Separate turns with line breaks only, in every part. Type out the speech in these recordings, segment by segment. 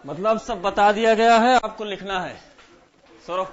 मतलब सब बता दिया गया है, आपको लिखना है। सुनो,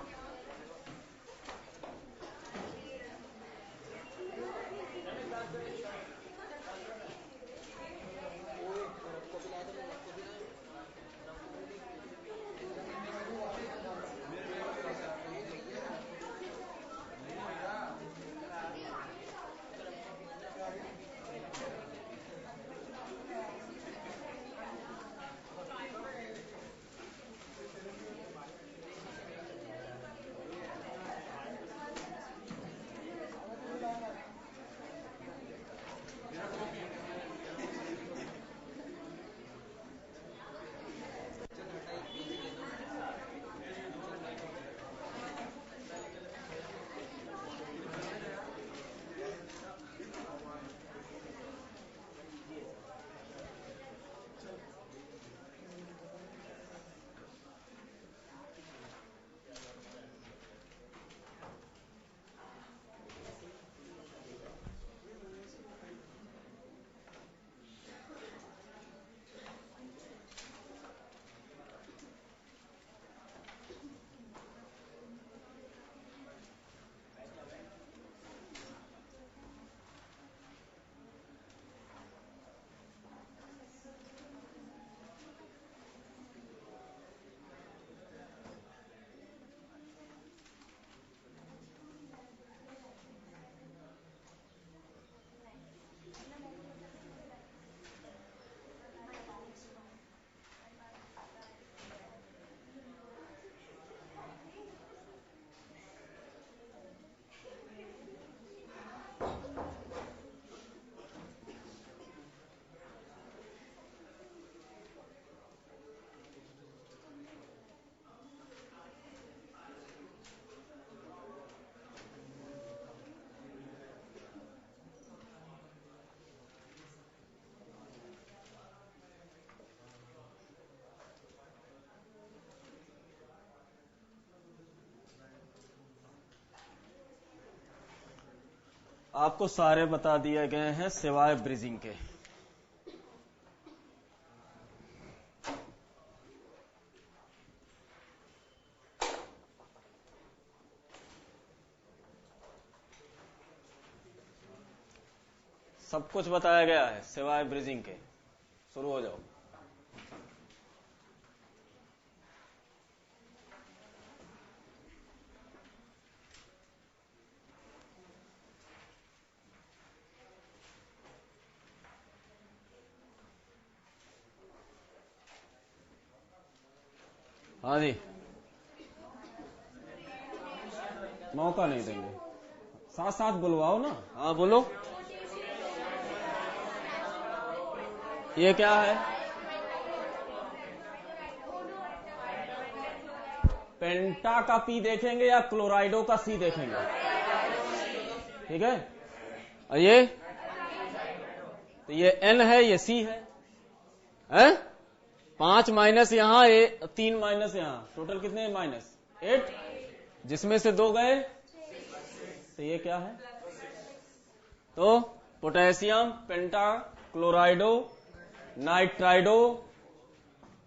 आपको सारे बता दिए गए हैं सिवाय ब्रिजिंग के। सब कुछ बताया गया है सिवाय ब्रिजिंग के। शुरू हो जाओ। हाँ जी, मौका नहीं देंगे, साथ साथ बुलवाओ ना। हाँ बोलो, ये क्या है? पेंटा का पी देखेंगे या क्लोराइडो का सी देखेंगे? ठीक है। और ये तो ये एन है, ये सी है, हैं? 5 माइनस यहां, 3 माइनस यहां, टोटल कितने माइनस? 8, जिसमें से 2 गए, तो ये क्या है? तो पोटेशियम पेंटा क्लोराइडो नाइट्राइडो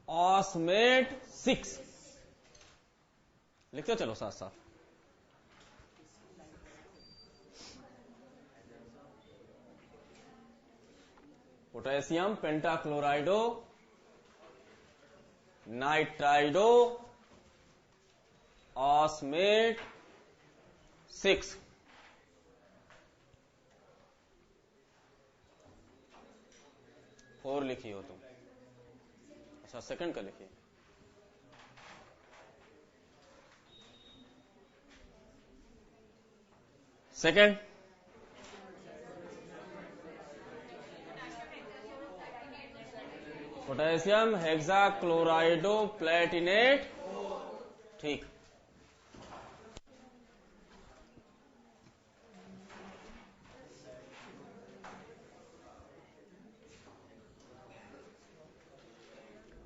ऑस्मेट 6 लिखते चलो साथ साथ। पोटेशियम पेंटाक्लोराइडो नाइट्राइडो ऑस्मेट 6। फोर लिखी हो तुम? अच्छा, सेकंड का लिखिए। Second potassium hexachlorido platinate. ठीक।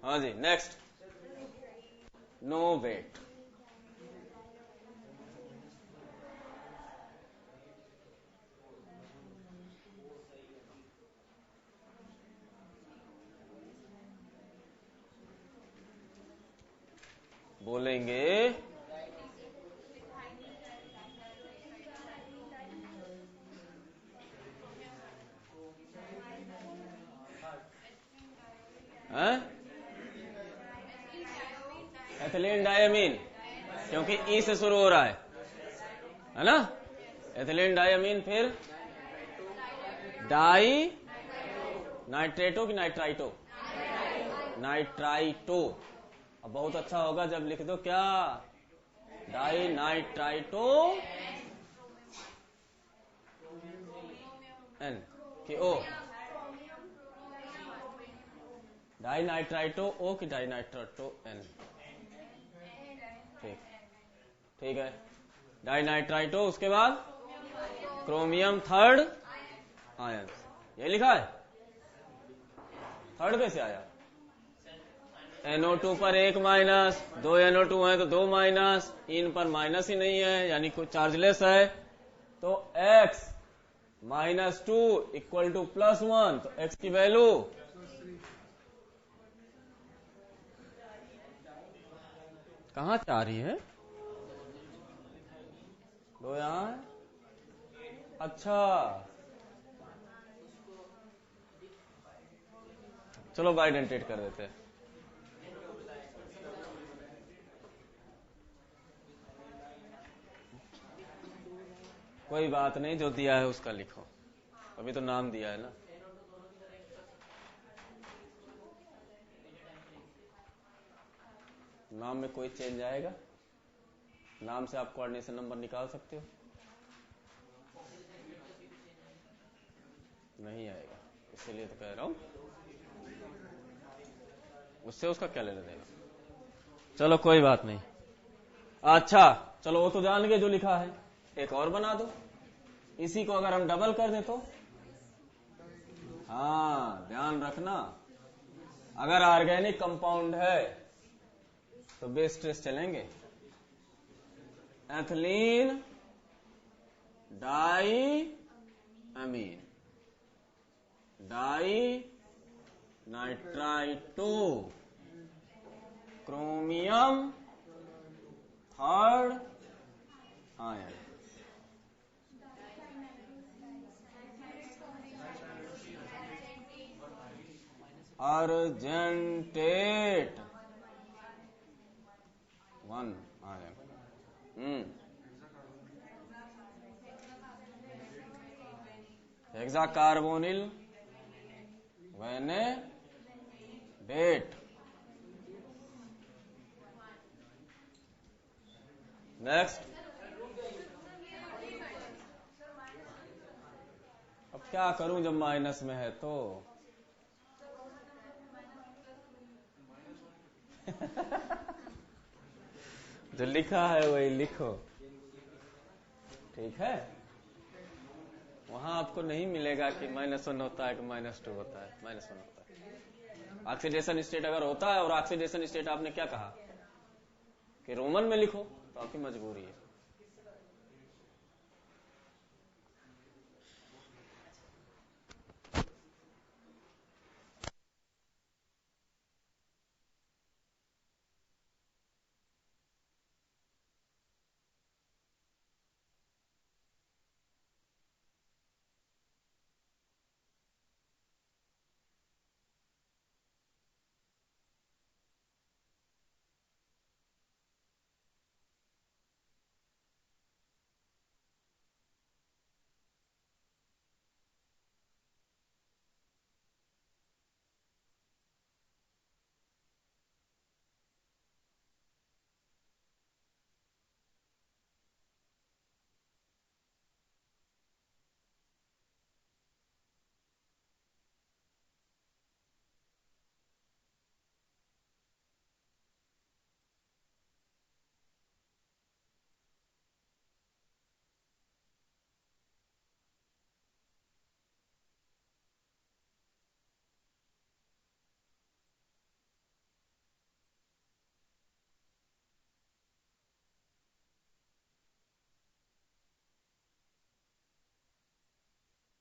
हाँ जी, नेक्स्ट नो वेट। बोलेंगे एथिलीन डायमीन, क्योंकि ई से शुरू हो रहा है ना। एथिलीन डायमीन, फिर डाई नाइट्रेटो की नाइट्राइटो, नाइट्राइटो। अब बहुत अच्छा होगा जब लिख दो क्या, डाई नाइट्राइटो एन की ओ, डाई नाइट्राइटो ओ की डाई नाइट्राइटो एन। ठीक, ठीक है। डाई नाइट्राइटो, उसके बाद क्रोमियम थर्ड आयन, ये लिखा है। थर्ड कैसे आया? NO2 पर एक माइनस, दो NO2 है तो दो माइनस, इन पर माइनस ही नहीं है यानी कोई चार्जलेस है, तो x -2 इक्वल टू +1, तो x की वैल्यू कहां से आ रही है? दो यहां है, अच्छा चलो बाइडेंटेट कर देते हैं। कोई बात नहीं, जो दिया है उसका लिखो, अभी तो नाम दिया है ना। नाम में कोई चेंज आएगा? नाम से आप कोऑर्डिनेशन नंबर निकाल सकते हो? नहीं आएगा, इसीलिए तो कह रहा हूं, उससे उसका क्या लेना देना। चलो कोई बात नहीं। अच्छा चलो, वो तो जान गए जो लिखा है, एक और बना दो। इसी को अगर हम डबल कर दें तो, हाँ ध्यान रखना, अगर ऑर्गेनिक कंपाउंड है तो बेस ट्रेस चलेंगे। Ethylene di amine, di nitrito, chromium third ion, argentate 1 ion, hexacarbonyl vanadate. Next, अब क्या करूं जब माइनस में है तो जो लिखा है वही लिखो, ठीक है। वहां आपको नहीं मिलेगा कि -1 होता है कि -2 होता है, -1 होता है। ऑक्सीडेशन स्टेट अगर होता है, और ऑक्सीडेशन स्टेट आपने क्या कहा कि रोमन में लिखो, तो आपकी मजबूरी है।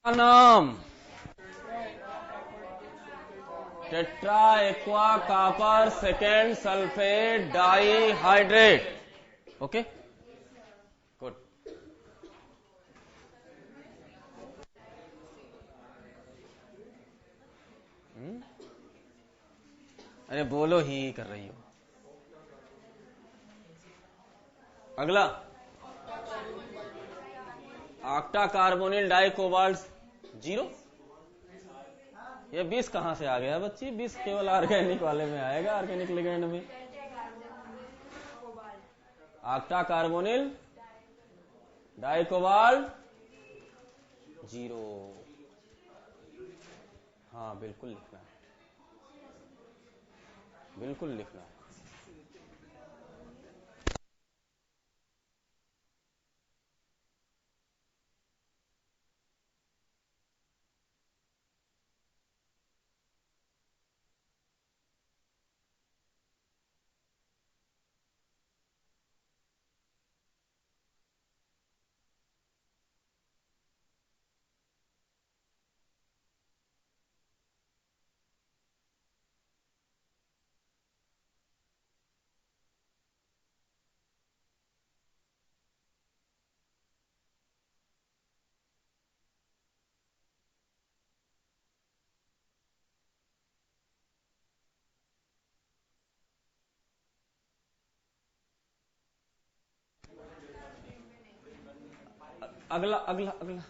नाम tetra aqua copper second sulphate dihydrate. Okay good. अरे बोलो ही कर रही हो। अगला ऑक्टा कार्बोनिल डाई कोबाल्ट 0। ये 20 कहां से आ गया बच्ची? 20 केवल ऑर्गेनिक वाले में आएगा, ऑर्गेनिक लिगेंड में। Octa carbonyl di cobalt 0। हाँ बिल्कुल लिखना है, बिल्कुल लिखना है। अगला अगला अगला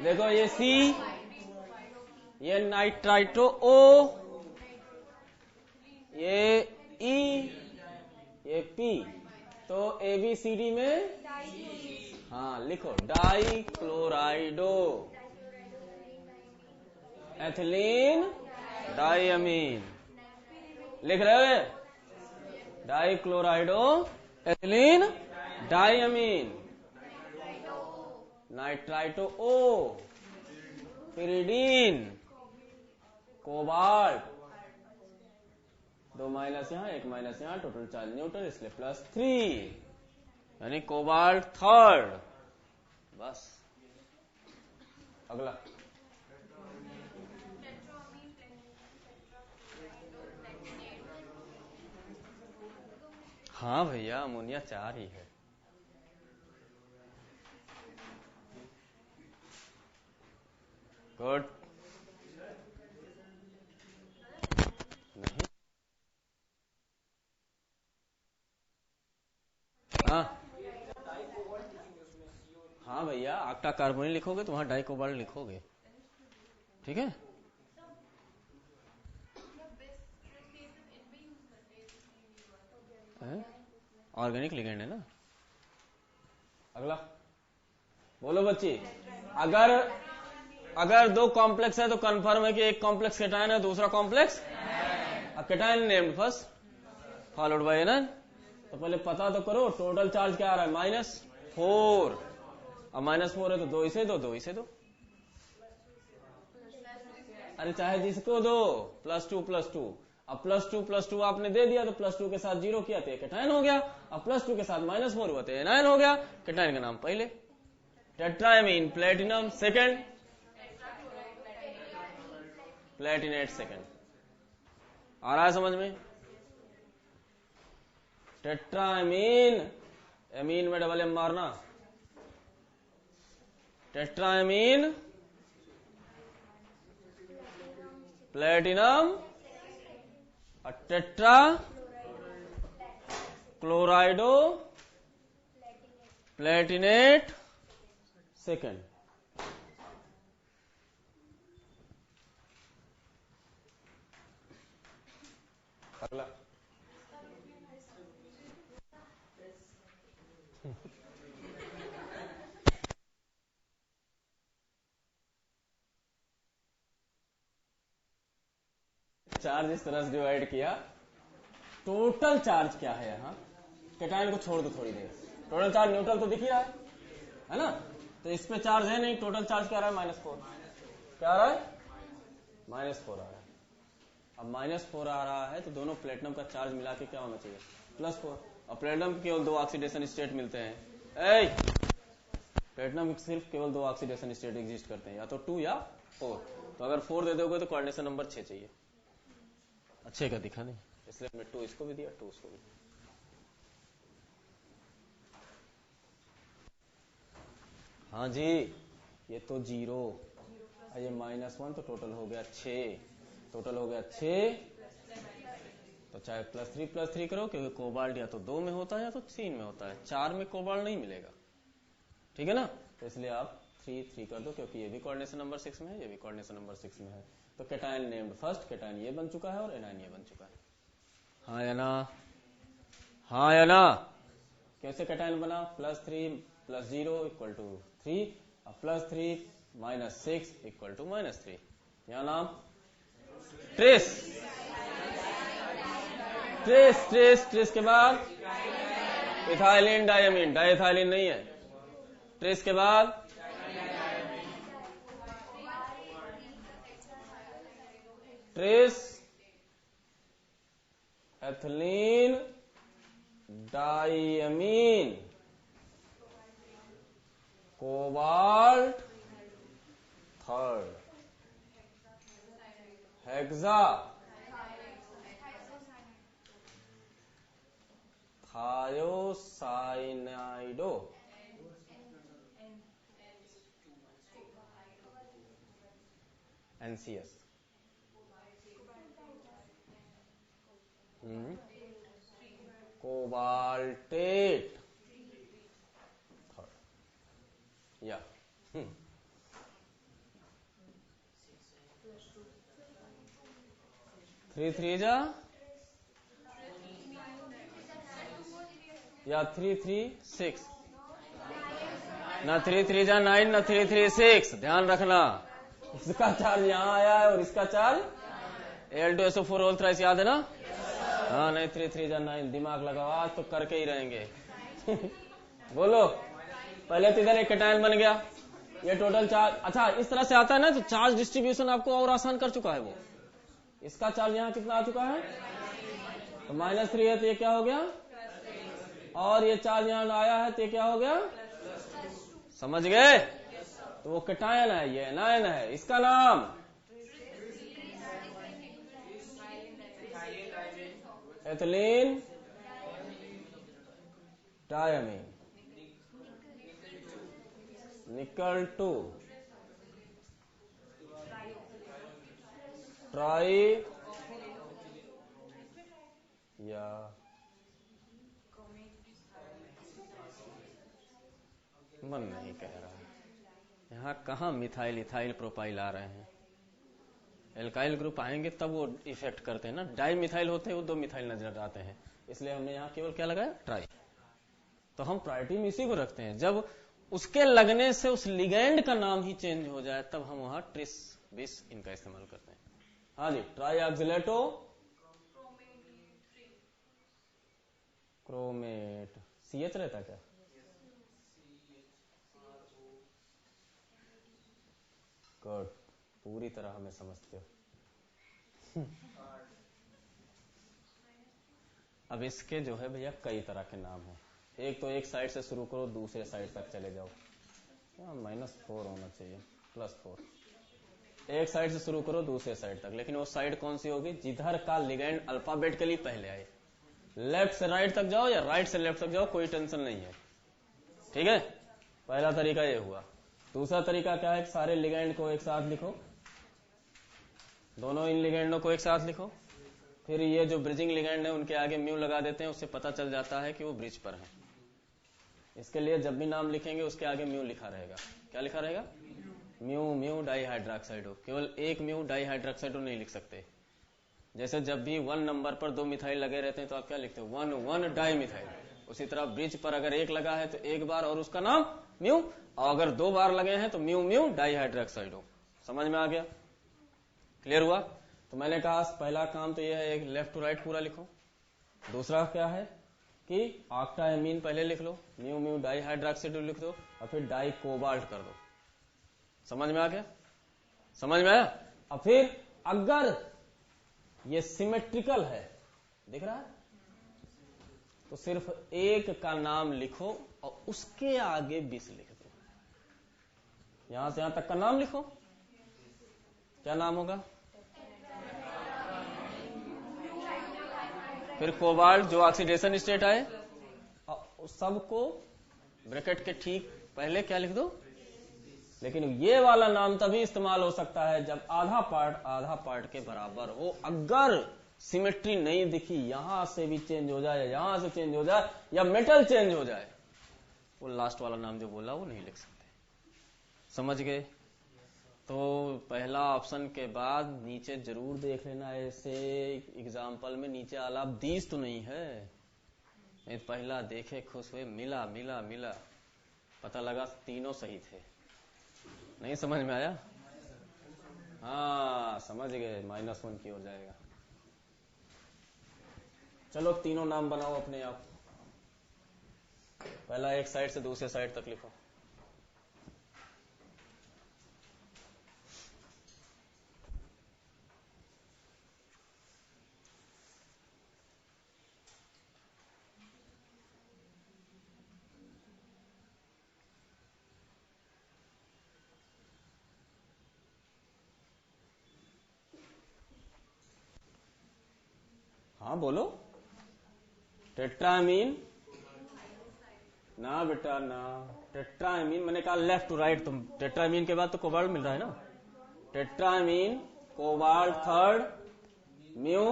देखो, ये सी, ये नाइट्राइटो ओ, ये ई, ये पी। तो एबीसीडी में हाँ लिखो, डाई क्लोराइडो एथिलीन डाइअमीन। लिख रहे हो? डाई क्लोराइडो एथिलीन डाइअमीन, नाइट्राइटो ओ, पिरिडीन, कोबाल्ट, 2 माइनस यहां 1 माइनस यहां, टोटल चार्ज न्यूट्रल, इसलिए +3, यानी कोबाल्ट थर्ड। बस। अगला हाँ भैया, अमोनिया 4 ही है। गुड। नहीं, हाँ भैया, ऑक्टा कार्बोनिल लिखोगे तो वहां डाई कोबाल्ट लिखोगे, ठीक है। ऑर्गेनिक लिगेंड है ना। अगला बोलो बच्ची। अगर 2 कॉम्प्लेक्स है तो कंफर्म है कि एक कॉम्प्लेक्स केटायन है, दूसरा complex cation named first followed by anion. तो पहले पता तो करो टोटल चार्ज क्या आ रहा है, -4। अब -4 है तो 2 इसे दो, 2 इसे दो। अरे चाहे जिसको दो, +2 अब +2 आपने दे दिया तो +2 के साथ 0 किया तो केटायन हो गया। अब +2 के साथ -4 हुआ तो एनायन हो गया। केटायन का नाम पहले, tetraammine platinum second, platinate second. आ रहा है समझ में? टेट्राएमीन, एमीन में डबल एम मारना, टेट्राएमीन प्लेटिनम और टेट्रा क्लोराइडो प्लेटिनेट सेकंड। अगला चार्ज इस तरह से डिवाइड किया, टोटल चार्ज क्या है यहाँ, केटायन को छोड़ दो थोड़ी देर, टोटल चार्ज न्यूट्रल तो दिख ही रहा है ना। तो इस पे चार्ज है नहीं, टोटल चार्ज क्या आ रहा है, -4। क्या आ रहा है, -4 आ रहा है। अब -4 आ रहा है तो दोनों प्लेटिनम का चार्ज मिला के क्या होना चाहिए, +4। और प्लेटिनम के केवल 2 ऑक्सीडेशन स्टेट मिलते हैं। प्लेटिनम सिर्फ केवल 2 ऑक्सीडेशन स्टेट एग्जिस्ट करते हैं, या तो 2 या 4। तो अगर 4 दे दोगे तो कोऑर्डिनेशन नंबर 6 चाहिए, अच्छे का दिखा नहीं, इसलिए हमने 2 इसको भी दिया, 2 उसको भी। हाँ जी, ये तो 0, ये -1, तो टोटल हो गया 6, टोटल हो गया 6। तो चाहे +3 करो, क्योंकि कोबाल्ट या तो 2 में होता है या तो 3 में होता है, 4 में कोबाल्ट नहीं मिलेगा, ठीक है ना। तो इसलिए आप 3 कर दो, क्योंकि ये भी कोऑर्डिनेशन नंबर 6 में है, ये भी कोऑर्डिनेशन नंबर 6 में है। तो कैटायन नेम्ड फर्स्ट, कैटायन ये बन चुका है और एनायन ये बन चुका है। हाँ या ना, हाँ या ना। कैसे कैटायन बना? +3 + 0 = 3, और +3 - 6 = -3। क्या नाम? ट्रेस। ट्रेस के बाद इथाइलिन डायमीन, डाइथाइलिन नहीं है। ट्रेस के बाद tris ethylene diamine, cobalt third, hexa thiocyanato, NCS, cobaltate third, या 3 जा या 3 6, ना 3 जा 9, ना 3 6। ध्यान रखना, इसका चार्ज यहां आया है और इसका चार्ज Al2SO4 होल थ्राइस, याद है ना। हाँ, नहीं 3 जा 9, दिमाग लगाओ, आज तो करके ही रहेंगे। बोलो, पहले तो इधर एक कैटायन बन गया, ये टोटल चार्ज। अच्छा, इस तरह से आता है ना, तो चार्ज डिस्ट्रीब्यूशन आपको और आसान कर चुका है वो। इसका चार्ज यहाँ कितना आ चुका है? तो -3 है, तो ये क्या हो गया? और ये चार्ज यहाँ आया है, तो ये क्या हो गया? समझ गए? तो वो कैटायन है, ये एनायन है। इसका नाम एथिलीन डायमीन, निकल 2 ट्राई या मन नहीं कह रहा है। यहाँ कहाँ मिथाइल इथाइल प्रोपाइल आ रहे हैं? एल्काइल ग्रुप आएंगे तब वो इफेक्ट करते हैं ना। डाई मिथाइल होते हैं, वो 2 मिथाइल नजर आते हैं, इसलिए हमने यहाँ केवल क्या लगाया? ट्राई। तो हम प्रायोरिटी में इसी को रखते हैं, जब उसके लगने से उस लिगैंड का नाम ही चेंज हो जाए तब हम वहां ट्रिस बिस इनका इस्तेमाल करते हैं। हाँ जी, ट्राई ऑक्सिलेटो क्रोमेट, CH रहता क्या? गुड, पूरी तरह हमें समझते हो। अब इसके जो है भैया कई तरह के नाम हैं। एक तो एक साइड से शुरू करो, दूसरे साइड तक चले जाओ। -4 होना चाहिए, +4। एक साइड से शुरू करो, दूसरे साइड तक, लेकिन वो साइड कौन सी होगी? जिधर का लिगैंड अल्फाबेटिकली पहले आए। लेफ्ट से राइट तक जाओ या राइट से लेफ्ट तक जाओ, कोई टेंशन नहीं है, ठीक है। पहला तरीका ये हुआ। दूसरा तरीका क्या है? सारे लिगैंड को एक साथ लिखो, दोनों इन लिगैंडों को एक साथ लिखो, फिर ये जो ब्रिजिंग लिगैंड है उनके आगे म्यू लगा देते हैं, उससे पता चल जाता है कि वो ब्रिज पर है। इसके लिए जब भी नाम लिखेंगे उसके आगे म्यू लिखा रहेगा। क्या लिखा रहेगा? म्यू डाइहाइड्रोक्साइडो। केवल एक म्यू डाइहाइड्रोक्साइडो नहीं लिख सकते। जैसे जब भी 1 नंबर पर 2 मिथाइल लगे रहते हैं तो आप क्या लिखते हो? 1 डाई मिथाइल। उसी तरह ब्रिज पर अगर 1 लगा है तो 1 बार और उसका नाम म्यू, और अगर 2 बार लगे हैं तो म्यू डाइहाइड्रोक्साइडो। समझ में आ गया? क्लियर हुआ? तो मैंने कहा पहला काम तो यह है, एक लेफ्ट टू राइट पूरा लिखो। दूसरा क्या है कि ऑक्टाएमीन पहले लिख लो, म्यू डाइहाइड्रोक्साइडो लिख दो, और फिर डाई कोबाल्ट कर दो। समझ में आ गया? समझ में आया? और फिर अगर ये सिमेट्रिकल है, दिख रहा है, तो सिर्फ एक का नाम लिखो और उसके आगे 20 लिख दो। यहां से यहां तक का नाम लिखो। क्या नाम होगा? फिर कोबाल्ट जो ऑक्सीडेशन स्टेट आए, सबको ब्रैकेट के ठीक पहले क्या लिख दो। लेकिन ये वाला नाम तभी इस्तेमाल हो सकता है जब आधा पार्ट के बराबर हो। अगर सिमेट्री नहीं दिखी, यहां से भी चेंज हो जाए, यहां से चेंज हो जाए, या मेटल चेंज हो जाए, वो लास्ट वाला नाम जो बोला वो नहीं लिख सकते। समझ गए? तो पहला ऑप्शन के बाद नीचे जरूर देख लेना। ऐसे एग्जाम्पल में नीचे आलाप दीज तो नहीं है, नहीं पहला देखे खुश हुए, मिला मिला मिला, पता लगा तीनों सही थे। नहीं समझ में आया? हाँ समझ गए, -1 की ओर जाएगा। चलो तीनों नाम बनाओ अपने आप। पहला एक साइड से दूसरे साइड तक लिखो। हाँ बोलो। टेट्रामीन ना बेटा ना, टेट्रामीन मैंने कहा लेफ्ट टू राइट, तुम टेट्रामीन के बाद तो कोबाल्ट मिल रहा है ना। Tetrammine, cobalt third, mu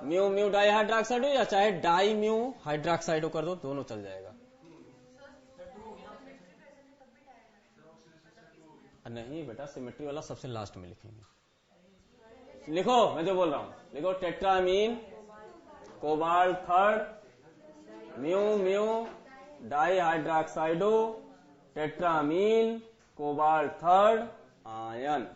mu mu di hydroxide हो, या चाहे डाई म्यू हाइड्रोक्साइड कर दो, दोनों चल जाएगा। नहीं बेटा, सिमेट्री वाला सबसे लास्ट में लिखेंगे। लिखो, मैं जो बोल रहा हूं लिखो। Tetraammine, cobalt third, mu mu di hydroxido, tetraammine, cobalt third, ion.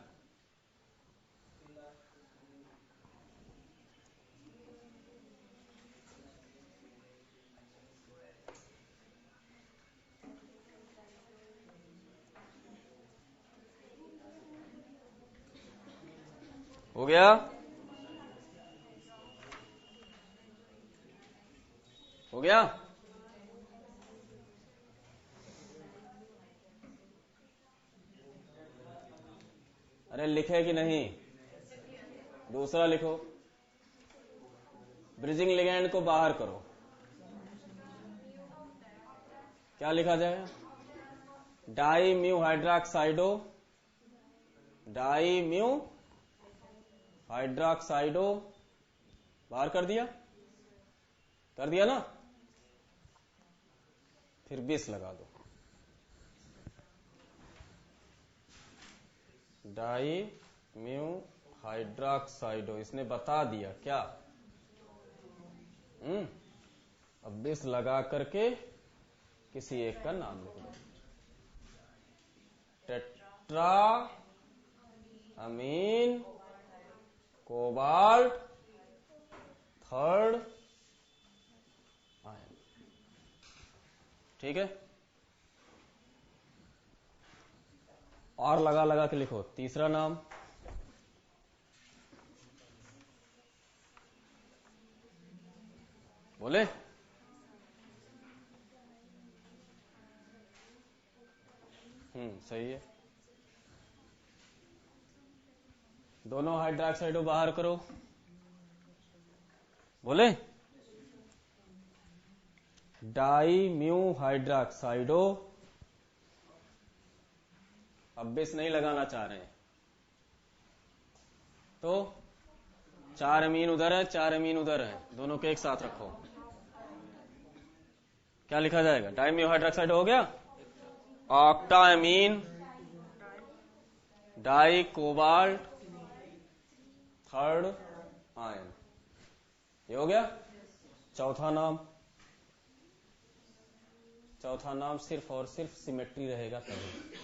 हो गया? हो गया? अरे लिखे कि नहीं? दूसरा लिखो, ब्रिजिंग लिगैंड को बाहर करो। क्या लिखा जाएगा? डाई म्यू हाइड्रोक्साइडो, डाई म्यू हाइड्रोक्साइडो, बाहर कर दिया? कर दिया ना? फिर 20 लगा दो। डाई म्यू हाइड्रोक्साइडो, इसने बता दिया क्या? अब 20 लगा करके किसी एक का नाम लिख दो। Tetra amine cobalt third ion. ठीक है? और लगा लगा के लिखो। तीसरा नाम बोले? सही है। दोनों हाइड्रोक्साइडो बाहर करो। बोले? डाई म्यू हाइड्रोक्साइडो, अब बेस नहीं लगाना चाह रहे हैं तो 4 अमीन उधर है, 4 अमीन उधर है, दोनों के एक साथ रखो। क्या लिखा जाएगा? डाई म्यू हाइड्रोक्साइड हो गया। ऑक्टा अमीन डाई कोबाल्ट थर्ड आयन, ये हो गया। चौथा नाम सिर्फ और सिर्फ सिमेट्री रहेगा तभी।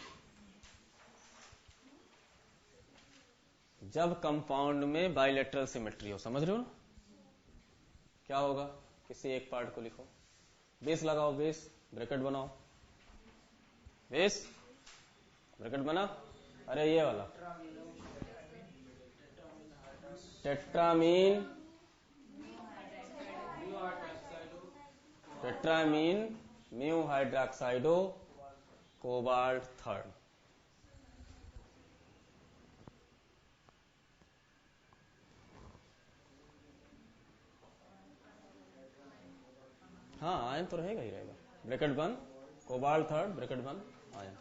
जब कंपाउंड में बाइलेटरल सिमेट्री हो, समझ रहे हो ना? क्या होगा? किसी एक पार्ट को लिखो, बेस लगाओ, बेस ब्रैकेट बनाओ, बेस ब्रैकेट बना। अरे ये वाला tetraammine, tetraammine mu hydroxido cobalt third. हाँ आयन तो रहेगा ही रहेगा। ब्रैकेट बंद, कोबाल्ट थर्ड, ब्रैकेट बंद, आयन।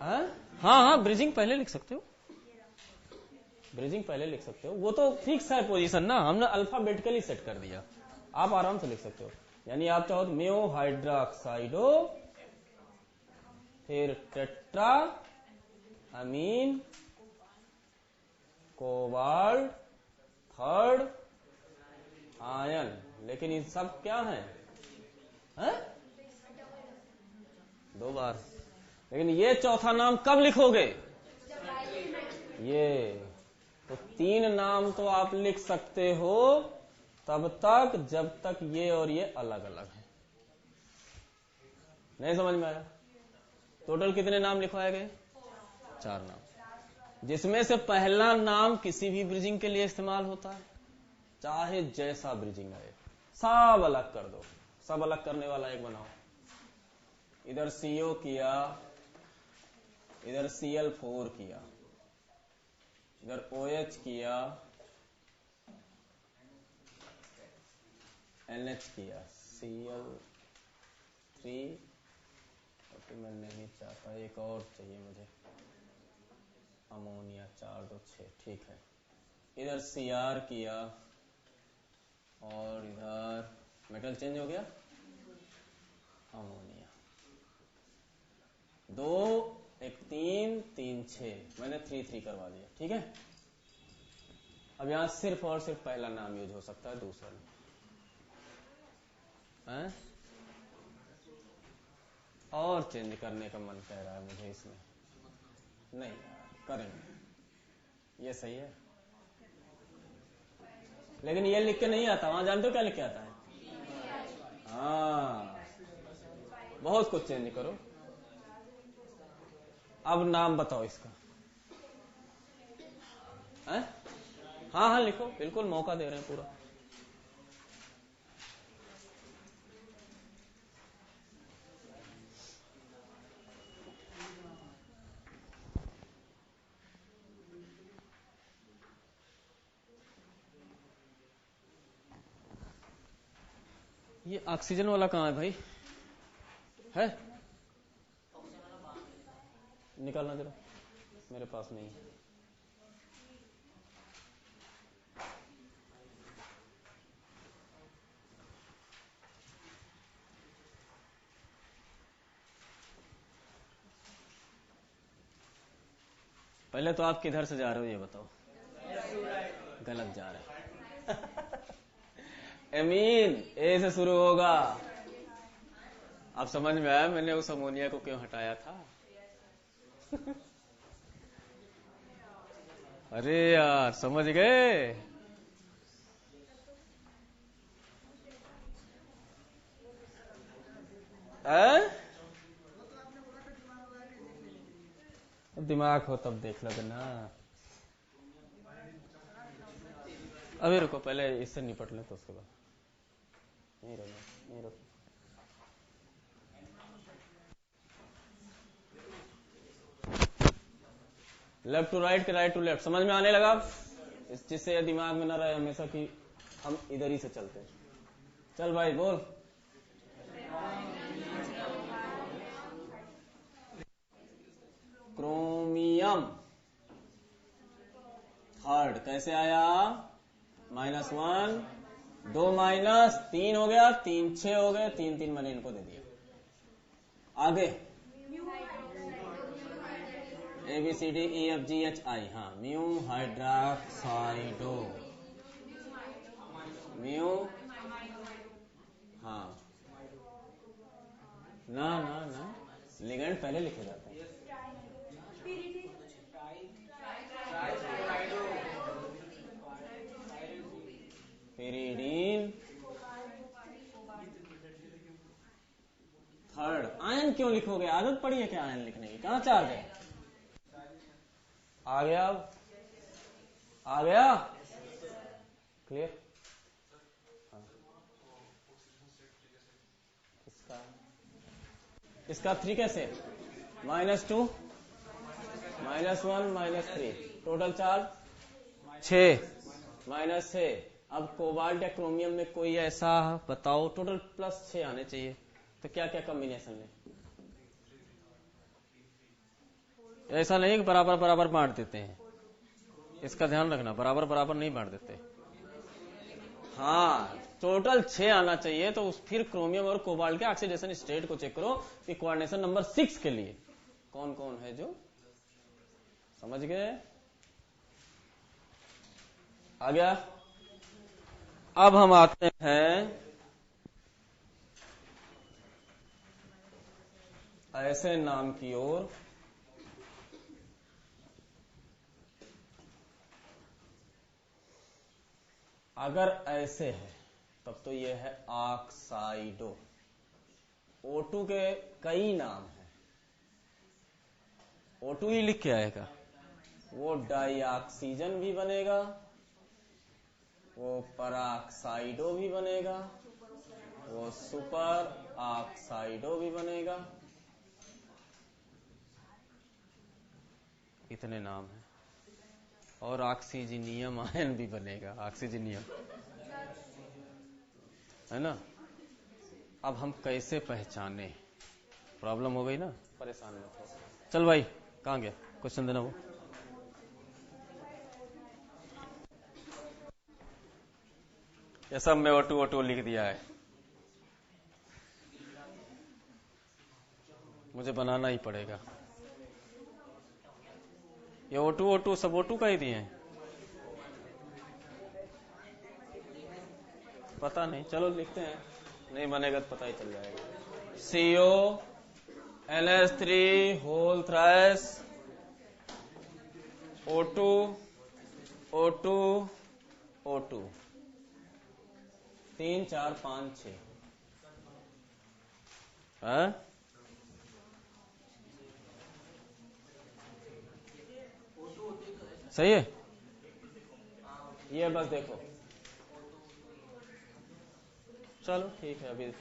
हाँ हाँ ब्रिजिंग पहले लिख सकते हो, ब्रिजिंग पहले लिख सकते हो, वो तो फिक्स है पोजीशन ना, हमने अल्फाबेटिकली सेट कर दिया, आप आराम से लिख सकते हो। यानी आप चाहो तो म्यो हाइड्रोक्साइडो, फिर tetra amine cobalt third ion, लेकिन ये सब क्या है? दो बार। लेकिन ये चौथा नाम कब लिखोगे? ये तो तीन नाम तो आप लिख सकते हो तब तक जब तक ये और ये अलग अलग है। नहीं समझ में आया? टोटल कितने नाम लिखवाए गए? 4 नाम, जिसमें से पहला नाम किसी भी ब्रिजिंग के लिए इस्तेमाल होता है, चाहे जैसा ब्रिजिंग आए। सब अलग कर दो, सब अलग करने वाला एक बनाओ। इधर CO किया, इधर Cl4 किया, इधर OH किया, NH किया, Cl3, तो मैं नहीं चाहता, एक और चाहिए मुझे, अमोनिया 4 2 6, ठीक है। इधर Cr किया और इधर मेटल चेंज हो गया, अमोनिया 2 1 3 3 6, मैंने 3 3 करवा दिया, ठीक है। अब यहां सिर्फ और सिर्फ पहला नाम यूज हो सकता है, दूसरा नहीं। और चेंज करने का मन कह रहा है मुझे इसमें, नहीं करेंगे, ये सही है। लेकिन ये लिख के नहीं आता, वहां जानते हो क्या लिख के आता है? हाँ, बहुत कुछ चेंज करो। अब नाम बताओ इसका। हाँ हाँ लिखो, बिल्कुल मौका दे रहे हैं पूरा। ये ऑक्सीजन वाला कहाँ है भाई? है? निकालना जरा, मेरे पास नहीं है। पहले तो आप किधर से जा रहे हो ये बताओ? गलत जा रहे हैं। एमीन ए से शुरू होगा। आप समझ में आया मैंने उस अमोनिया को क्यों हटाया था? अरे यार समझ गए? दिमाग हो तब देख लोगे ना। अभी रुको, पहले इससे निपट ले तो उसके बाद। नहीं रहना, नहीं रुको। लेफ्ट टू राइट के राइट टू लेफ्ट, समझ में आने लगा? जिससे यह दिमाग में ना रहे हमेशा कि हम इधर ही से चलते। चल भाई बोल। क्रोमियम थर्ड कैसे आया? -1 2 -3 हो गया, 3 6 हो गए, 3 3 मैंने इनको दे दिया। आगे ABCDEFGHI, हाँ म्यू हाइड्रोक्साइडो, म्यू, हाँ ना ना ना, लिगेंड पहले लिखे जाते हैं। Pyridine third. आयन क्यों लिखोगे? आदत पड़ी है क्या आयन लिखने की? कहां चार्ज है? आ गया, अब आ गया क्लियर? इसका 3 कैसे? -2 -1 -3, टोटल चार्ज 6, -6। अब कोबाल्ट या क्रोमियम में कोई ऐसा बताओ, टोटल +6 आने चाहिए, तो क्या क्या कॉम्बिनेशन है? ऐसा नहीं कि बराबर बराबर बांट देते हैं, इसका ध्यान रखना, बराबर बराबर नहीं बांट देते। हाँ, टोटल 6 आना चाहिए। तो फिर क्रोमियम और कोबाल्ट के ऑक्सीडेशन स्टेट को चेक करो कि कोऑर्डिनेशन नंबर 6 के लिए कौन कौन है जो, समझ गए? आ गया। अब हम आते हैं ऐसे नाम की ओर, अगर ऐसे है तब तो ये है ऑक्साइडो। O2 के कई नाम हैं, O2 ही लिख के आएगा। वो डाइऑक्सीजन भी बनेगा, वो पराक्साइडो भी बनेगा, वो सुपर ऑक्साइडो भी बनेगा। इतने नाम हैं। और ऑक्सीजनियम आयन भी बनेगा, ऑक्सीजनियम, है ना? अब हम कैसे पहचाने, प्रॉब्लम हो गई ना, परेशान मत हो। चल भाई, कहां गया क्वेश्चन देना? वो ये सब में O2 लिख दिया है, मुझे बनाना ही पड़ेगा। ये O2 सब O2 का ही दिए हैं, पता नहीं, चलो लिखते हैं, नहीं बनेगा तो पता ही चल जाएगा। CO NH3 whole thrice O2 O2 O2 3 4 5 6 है? सही है। ये बस देखो, चलो ठीक है। अभी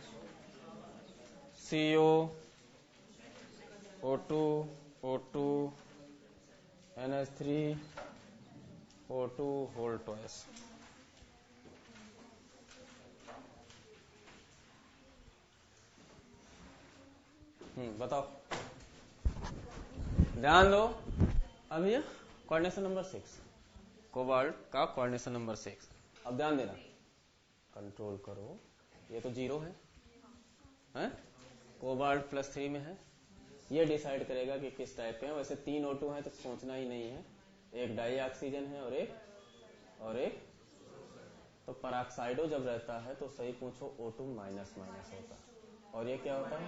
CO O2 O2 NH3 O2 whole twice. बताओ, ध्यान दो। अब ये कोऑर्डिनेशन नंबर 6, कोबाल्ट का कोऑर्डिनेशन नंबर 6। अब ध्यान देना, कंट्रोल करो, ये तो 0 है? कोबाल्ट +3 में है, ये डिसाइड करेगा कि किस टाइप के हैं। वैसे 3 O2 है तो सोचना ही नहीं है, एक डाई ऑक्सीजन है और एक तो पराक्साइडो जब रहता है तो सही पूछो O2 माइनस होता है, और ये क्या होता है?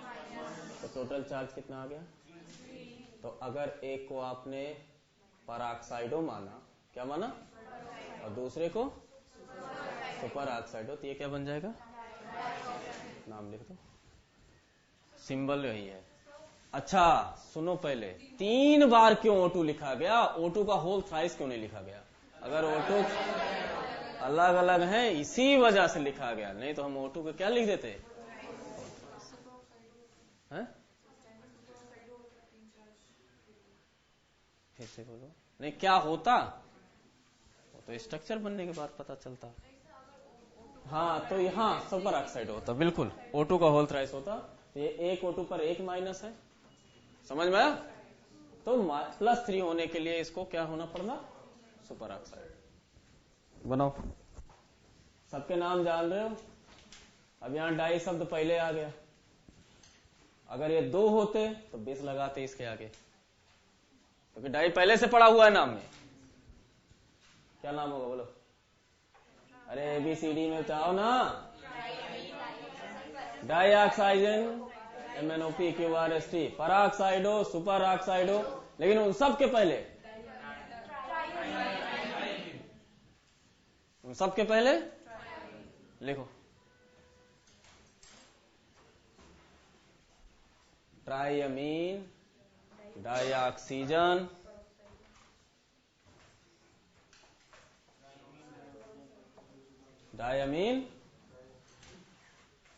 तो टोटल चार्ज कितना आ गया? तो अगर एक को आपने पराक्साइडो माना, क्या माना, और दूसरे को सुपर ऑक्साइडो, तो ये क्या बन जाएगा? नाम लिख दो, सिंबल यही है। अच्छा सुनो, पहले 3 बार क्यों O2 लिखा गया? O2 का होल थ्राइस क्यों नहीं लिखा गया? अगर O2 अलग अलग है इसी वजह से लिखा गया, नहीं तो हम O2 को क्या लिख देते हैं? फिर से बोलो, नहीं क्या होता? तो स्ट्रक्चर बनने के बाद पता चलता। हाँ, तो यहाँ सुपर ऑक्साइड होता, बिल्कुल O2 का होल थ्राइस होता। तो ये एक O2 पर एक माइनस है, समझ में आया? तो +3 होने के लिए इसको क्या होना पड़ना? Super oxide. बनाओ, सबके नाम जान रहे हो? अब यहाँ डाई शब्द पहले आ गया, अगर ये 2 होते तो 20 लगाते इसके आगे, क्योंकि डाई पहले से पड़ा हुआ है नाम में। क्या नाम होगा बोलो? अरे ABCD में चाहो ना, di oxygen MnOPQRST, peroxido, super oxido, लेकिन उन सब के पहले लिखो triammine dioxygen,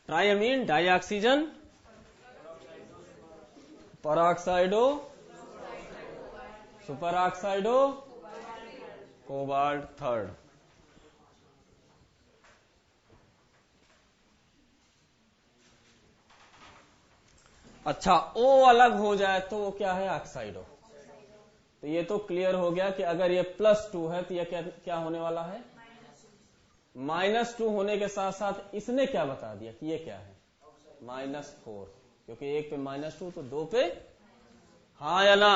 triammine dioxygen, peroxido, super oxido, cobalt third. अच्छा O अलग हो जाए तो वो क्या है, ऑक्साइड हो। तो ये तो क्लियर हो गया कि अगर ये +2 है तो ये क्या होने वाला है, -2 होने के साथ साथ इसने क्या बता दिया कि ये क्या है, -4, क्योंकि एक पे -2 तो दो पे, हाँ या ना,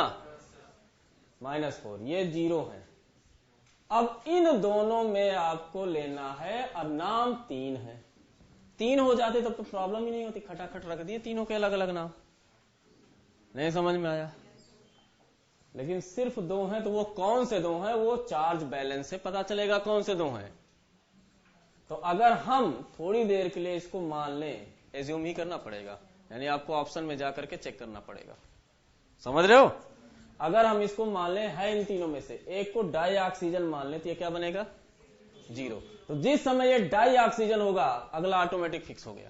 -4, ये 0 है। अब इन दोनों में आपको लेना है, अब नाम 3 है, 3 हो जाते तब तो प्रॉब्लम ही नहीं होती, खटाखट रख दिए तीनों के अलग अलग नाम। नहीं समझ में आया? लेकिन सिर्फ 2 हैं, तो वो कौन से 2 हैं, वो चार्ज बैलेंस से पता चलेगा कौन से 2 हैं। तो अगर हम थोड़ी देर के लिए इसको मान लें, एज्यूम ही करना पड़ेगा, यानी आपको ऑप्शन में जाकर के चेक करना पड़ेगा, समझ रहे हो? अगर हम इसको मान लें है इन तीनों में से एक को डाई ऑक्सीजन मान लें, तो ये क्या बनेगा, 0। तो जिस समय ये डाई ऑक्सीजन होगा अगला ऑटोमेटिक फिक्स हो गया,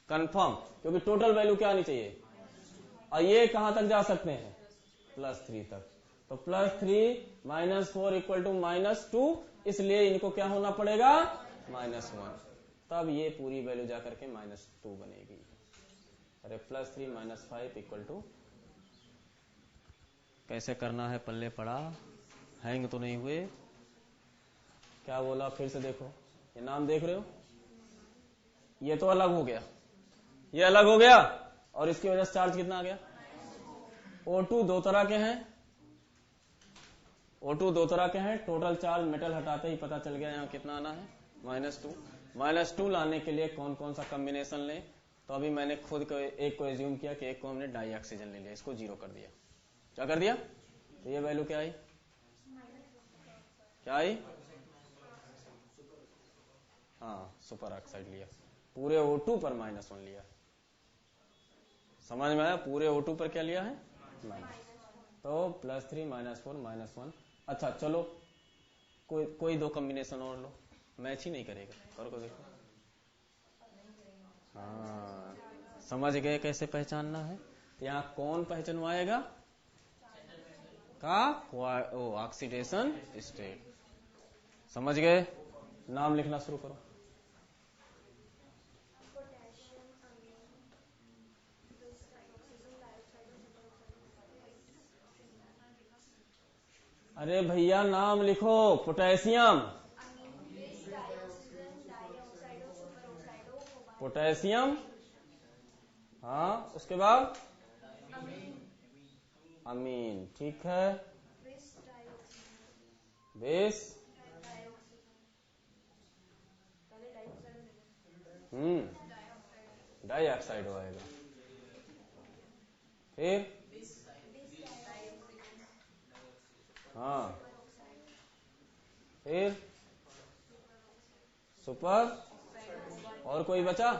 कंफर्म, क्योंकि टोटल वैल्यू क्या आनी चाहिए, और ये कहां तक जा सकते हैं, +3 तक। तो +3 -4 = -2, इसलिए इनको क्या होना पड़ेगा, -1, तब ये पूरी वैल्यू जाकर के -2 बनेगी। अरे +3 -5 = कैसे करना है, पल्ले पड़ा, हैंग तो नहीं हुए, क्या बोला फिर से देखो, ये नाम देख रहे हो, ये तो अलग हो गया, ये अलग हो गया, और इसकी वजह से चार्ज कितना आ गया, O2 दो तरह के हैं, O2 दो तरह के हैं, टोटल चार्ज मेटल हटाते ही पता चल गया यहाँ कितना आना है, -2। -2 लाने के लिए कौन कौन सा कॉम्बिनेशन लें, तो अभी मैंने खुद को एक को एज्यूम किया कि एक को हमने डाई ऑक्सीजन ले लिया, इसको 0 कर दिया, क्या कर दिया, तो ये वैल्यू क्या आई, क्या आई, हाँ सुपर ऑक्साइड लिया, पूरे O2 पर -1 लिया, समझ में आया, पूरे O2 पर क्या लिया है, तो +3 -4 -1। अच्छा चलो कोई 2 कॉम्बिनेशन और लो, मैच ही नहीं करेगा, करो देखो, हाँ समझ गए कैसे पहचानना है, तो यहाँ कौन पहचानवाएगा का, ऑक्सीडेशन स्टेट, समझ गए, नाम लिखना शुरू करो, अरे भैया नाम लिखो, पोटेशियम, पोटेशियम, हाँ उसके बाद अमीन, ठीक है, बेस, डाई ऑक्साइड आएगा, फिर हाँ, फिर सुपर, और कोई बचा,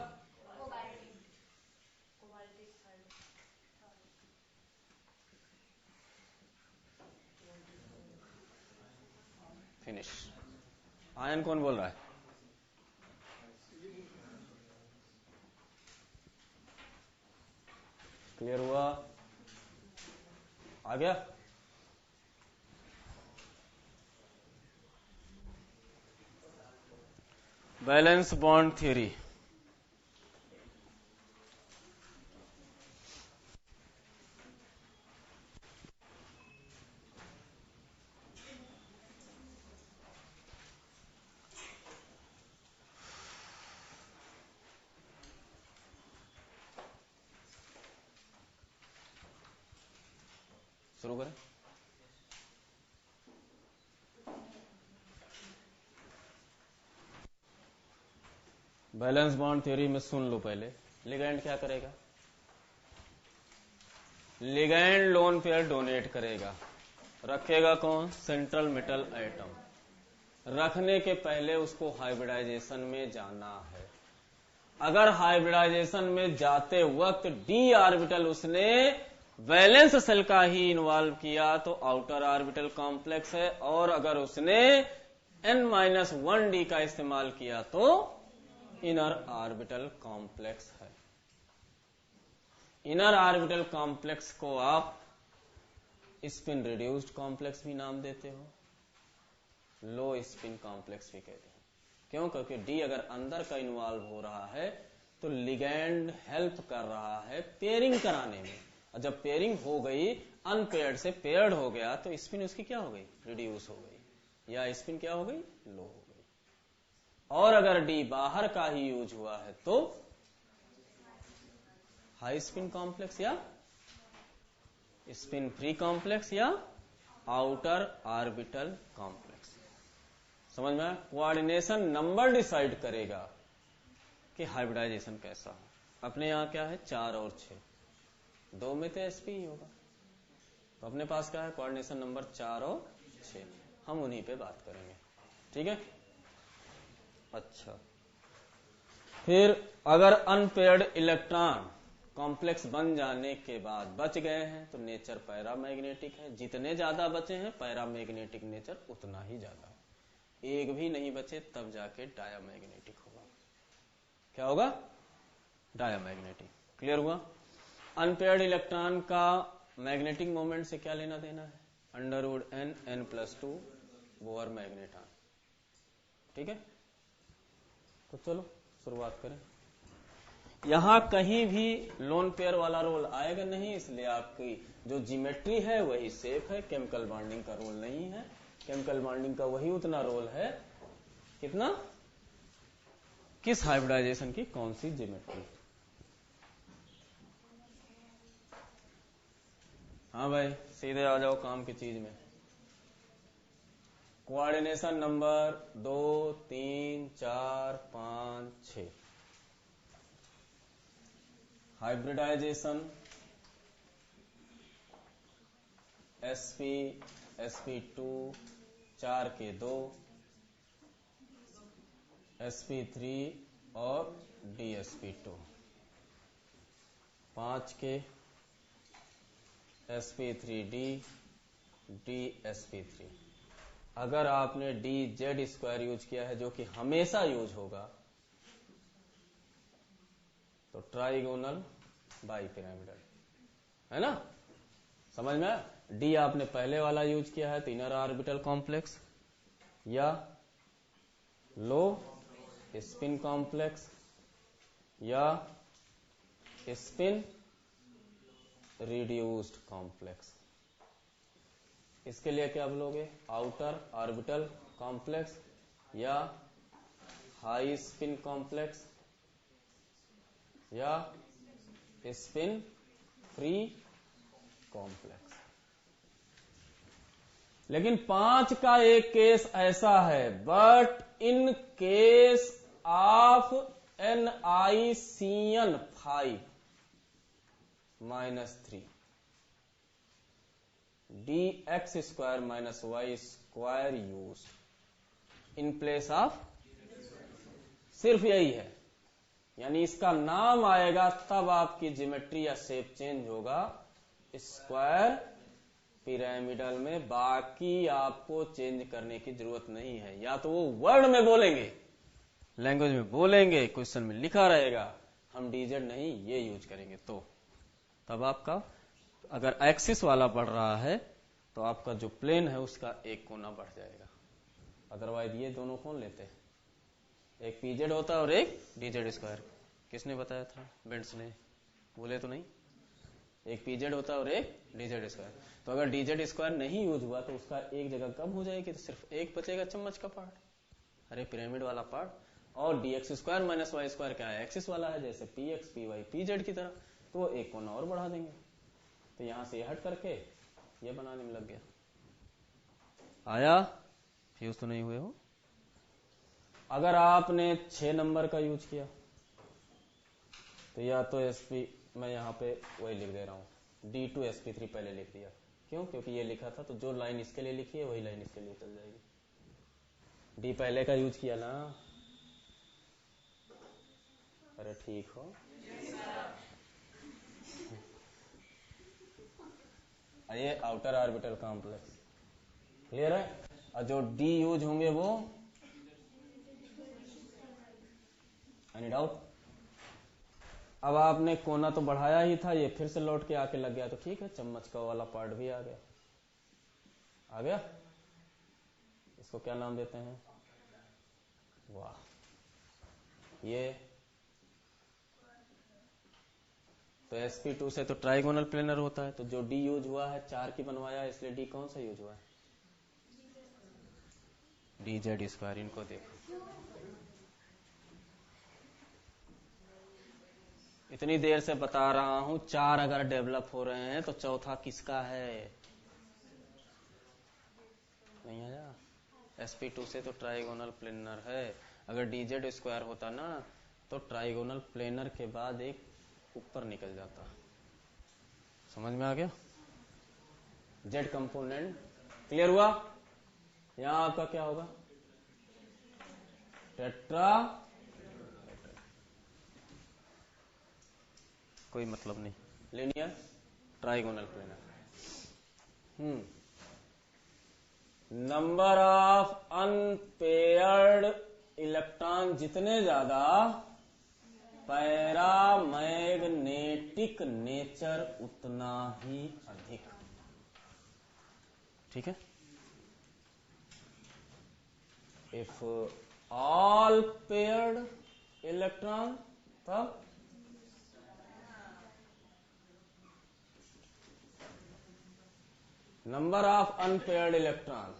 फिनिश। आयन कौन बोल रहा है, क्लियर हुआ, आ गया, बैलेंस बॉन्ड थ्योरी, शुरू करें, बैलेंस बॉन्ड थ्योरी में सुन लो पहले, लिगैंड क्या करेगा, लिगैंड लोन पेयर डोनेट करेगा, रखेगा कौन, सेंट्रल मेटल एटम, रखने के पहले उसको हाइब्रिडाइजेशन में जाना है, अगर हाइब्रिडाइजेशन में जाते वक्त d ऑर्बिटल उसने वैलेंस सेल का ही इन्वॉल्व किया तो आउटर ऑर्बिटल कॉम्प्लेक्स है, और अगर उसने n-1d का इस्तेमाल किया तो इनर ऑर्बिटल कॉम्प्लेक्स है। इनर ऑर्बिटल कॉम्प्लेक्स को आप स्पिन रिड्यूस्ड कॉम्प्लेक्स भी नाम देते हो, लो स्पिन कॉम्प्लेक्स भी कहते हैं, क्यों, क्योंकि डी अगर अंदर का इन्वॉल्व हो रहा है तो लिगैंड हेल्प कर रहा है पेयरिंग कराने में, और जब पेयरिंग हो गई, अनपेयर्ड से पेयर्ड हो गया, तो स्पिन उसकी क्या हो गई, रिड्यूस हो गई, या स्पिन क्या हो गई, लो हो गई। और अगर डी बाहर का ही यूज हुआ है तो हाई स्पिन कॉम्प्लेक्स या स्पिन फ्री कॉम्प्लेक्स या आउटर ऑर्बिटल कॉम्प्लेक्स। समझ में आया? कोऑर्डिनेशन नंबर डिसाइड करेगा कि हाइब्रिडाइजेशन कैसा हो। अपने यहां क्या है, 4 और 6, 2 में तो एसपी ही होगा, तो अपने पास क्या है, कोऑर्डिनेशन नंबर 4 और 6, हम उन्हीं पे बात करेंगे। ठीक है। अच्छा, फिर अगर अनपेयर्ड इलेक्ट्रॉन कॉम्प्लेक्स बन जाने के बाद बच गए हैं तो नेचर पैरामैग्नेटिक है। जितने ज्यादा बचे हैं पैरामैग्नेटिक नेचर उतना ही ज्यादा। एक भी नहीं बचे तब जाके डायामैग्नेटिक होगा। क्या होगा, डायामैग्नेटिक। क्लियर हुआ? अनपेयर्ड इलेक्ट्रॉन का मैग्नेटिक मोमेंट से क्या लेना देना है, √n+2 बोर मैग्नेटॉन। ठीक है, तो चलो शुरुआत करें। यहां कहीं भी लोन पेयर वाला रोल आएगा नहीं, इसलिए आपकी जो ज्योमेट्री है वही सेफ है, केमिकल बॉन्डिंग का रोल नहीं है। केमिकल बॉन्डिंग का वही उतना रोल है, कितना, किस हाइब्रिडाइजेशन की कौन सी ज्योमेट्री। हाँ भाई, सीधे आ जाओ काम की चीज में। Coordination number 2, 3, 4, 5, 6, hybridisation sp sp2 4 के 2 sp3 और dsp2 5 के sp3d dsp3। अगर आपने dz² यूज किया है, जो कि हमेशा यूज होगा, तो ट्राइगोनल बाइपिरामिडल है ना। समझ में? डी आपने पहले वाला यूज किया है तो इनर ऑर्बिटल कॉम्प्लेक्स या लो स्पिन कॉम्प्लेक्स या स्पिन रिड्यूस्ड कॉम्प्लेक्स। इसके लिए क्या बोलोगे, आउटर ऑर्बिटल कॉम्प्लेक्स या हाई स्पिन कॉम्प्लेक्स या स्पिन फ्री कॉम्प्लेक्स। लेकिन 5 का एक केस ऐसा है, but in case of NiCN 5 -3 dx² y² use in place of, सिर्फ यही है। यानी इसका नाम आएगा तब आपकी ज्योमेट्री या शेप चेंज होगा स्क्वायर पिरामिडल में, बाकी आपको चेंज करने की जरूरत नहीं है। या तो वो वर्ड में बोलेंगे, लैंग्वेज में बोलेंगे, क्वेश्चन में लिखा रहेगा, हम डीजेड नहीं ये यूज करेंगे, तो तब आपका अगर एक्सिस वाला बढ़ रहा है तो आपका जो प्लेन है उसका एक कोना बढ़ जाएगा। अदरवाइज ये दोनों कौन लेते हैं, एक पीजेड होता है और एक dz²। किसने बताया था, बेंट्स ने, बोले तो नहीं। एक पीजेड होता है और एक dz²। तो अगर dz² नहीं यूज हुआ तो उसका एक जगह कम हो जाएगी, तो सिर्फ एक बचेगा चम्मच का पार्ट, अरे पिरामिड वाला पार्ट। और dx² - y² क्या है, एक्सिस वाला है, जैसे px py pz की तरह, तो वो एक कोना और बढ़ा देंगे। तो यहां से हट करके ये बनाने में लग गया। आया, फ्यूज तो नहीं हुए हो। अगर आपने 6 नंबर का यूज किया तो या तो sp, मैं यहां पे वही लिख दे रहा हूं, d2 sp3 पहले लिख दिया। क्यों? क्योंकि ये लिखा था, तो जो लाइन इसके लिए लिखी है वही लाइन इसके लिए चल जाएगी। डी पहले का यूज किया ना, अरे ठीक हो। ये आउटर ऑर्बिटल कॉम्प्लेक्स क्लियर है। और जो डी यूज होंगे वो, एनी डाउट? अब आपने कोना तो बढ़ाया ही था, ये फिर से लौट के आके लग गया, तो ठीक है, चम्मच का वाला पार्ट भी आ गया। आ गया, इसको क्या नाम देते हैं, वाह, ये तो sp2 से तो ट्राइगोनल प्लेनर होता है, तो जो d यूज हुआ है 4 की बनवाया, इसलिए d कौन सा यूज हुआ है? dz square. इनको देखो, इतनी देर से बता रहा हूं, 4 अगर डेवलप हो रहे हैं तो चौथा किसका है? नहीं आया? sp2 से तो ट्राइगोनल प्लेनर है। अगर dz स्क्वायर होता ना तो ट्राइगोनल प्लेनर के बाद एक ऊपर निकल जाता। समझ में आ गया? z कंपोनेंट क्लियर हुआ? यहां आपका क्या होगा? टेट्रा, कोई मतलब नहीं, linear trigonal planar. Number of unpaired electron जितने ज्यादा, पैरामैग्नेटिक नेचर उतना ही अधिक। ठीक है? इफ ऑल पेयर्ड इलेक्ट्रॉन, तब number of unpaired electron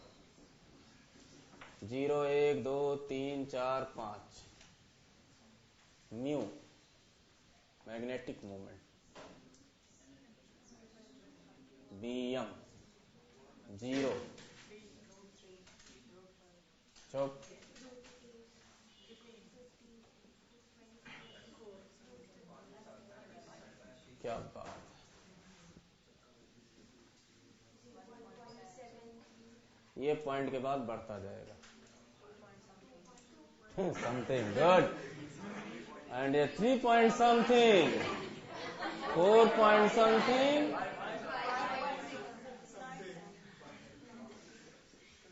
0 1 2 3 4 5, mu magnetic moment, bm 0। चौक, क्या बात, ये पॉइंट के बाद बढ़ता जाएगा। Something good. एंड ये 3 पॉइंट समथिंग, 4 पॉइंट समथिंग।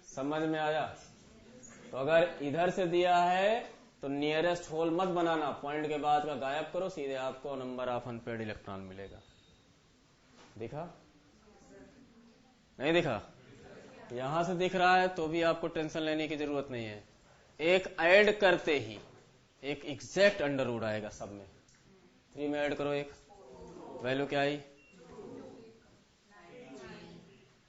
समझ में आया? तो अगर इधर से दिया है तो नियरेस्ट होल मत बनाना, पॉइंट के बाद का गायब करो, सीधे आपको नंबर ऑफ अनपेयर्ड इलेक्ट्रॉन मिलेगा। दिखा? नहीं दिखा? यहां से दिख रहा है तो भी आपको टेंशन लेने की जरूरत नहीं है। एक ऐड करते ही एक एग्जैक्ट अंडर रूट आएगा सब में। 3 में ऐड करो, एक वैल्यू क्या आई?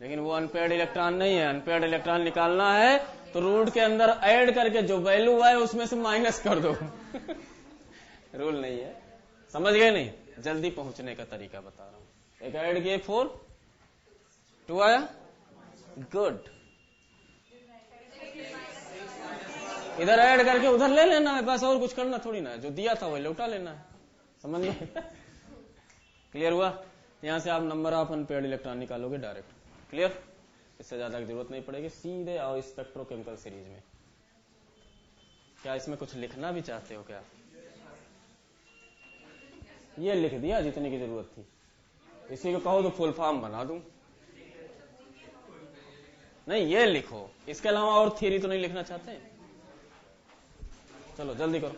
लेकिन वो अनपेयर्ड इलेक्ट्रॉन नहीं है। अनपेयर्ड इलेक्ट्रॉन निकालना है तो रूट के अंदर ऐड करके जो वैल्यू आए उसमें से माइनस कर दो। रूल नहीं है, समझ गए? नहीं, जल्दी पहुंचने का तरीका बता रहा हूं। एक ऐड किए 4, 2 आया, गुड। इधर ऐड करके उधर ले लेना है बस, और कुछ करना थोड़ी ना है। जो दिया था वही लौटा लेना है। समझ में? क्लियर हुआ? यहां से आप नंबर ऑफ अनपेयर्ड इलेक्ट्रॉन निकालोगे डायरेक्ट। क्लियर? इससे ज्यादा की जरूरत नहीं पड़ेगी, सीधे आओ स्पेक्ट्रोकेमिकल सीरीज में। क्या इसमें कुछ लिखना भी चाहते हो क्या? ये लिख दिया जितने की जरूरत थी। इसी को कहो तो फुल फॉर्म बना दूं। नहीं, ये लिखो, इसके अलावा और थियरी तो नहीं लिखना चाहते? चलो जल्दी करो।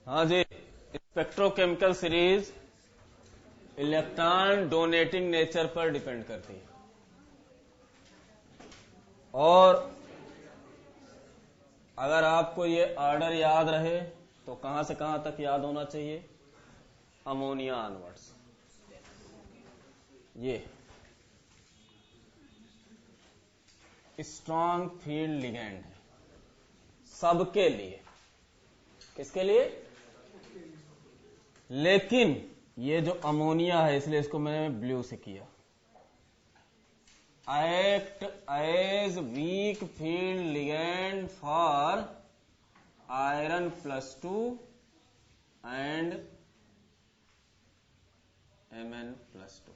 हाँ जी, spectrochemical series electron donating nature पर डिपेंड करती है। और अगर आपको ये ऑर्डर याद रहे तो कहां से कहां तक याद होना चाहिए? Ammonia onwards. ये स्ट्रॉन्ग फील्ड लिगेंड है सबके लिए। किसके लिए? लेकिन ये जो अमोनिया है, इसलिए इसको मैंने ब्लू से किया, act as weak field ligand for iron +2 and Mn+2।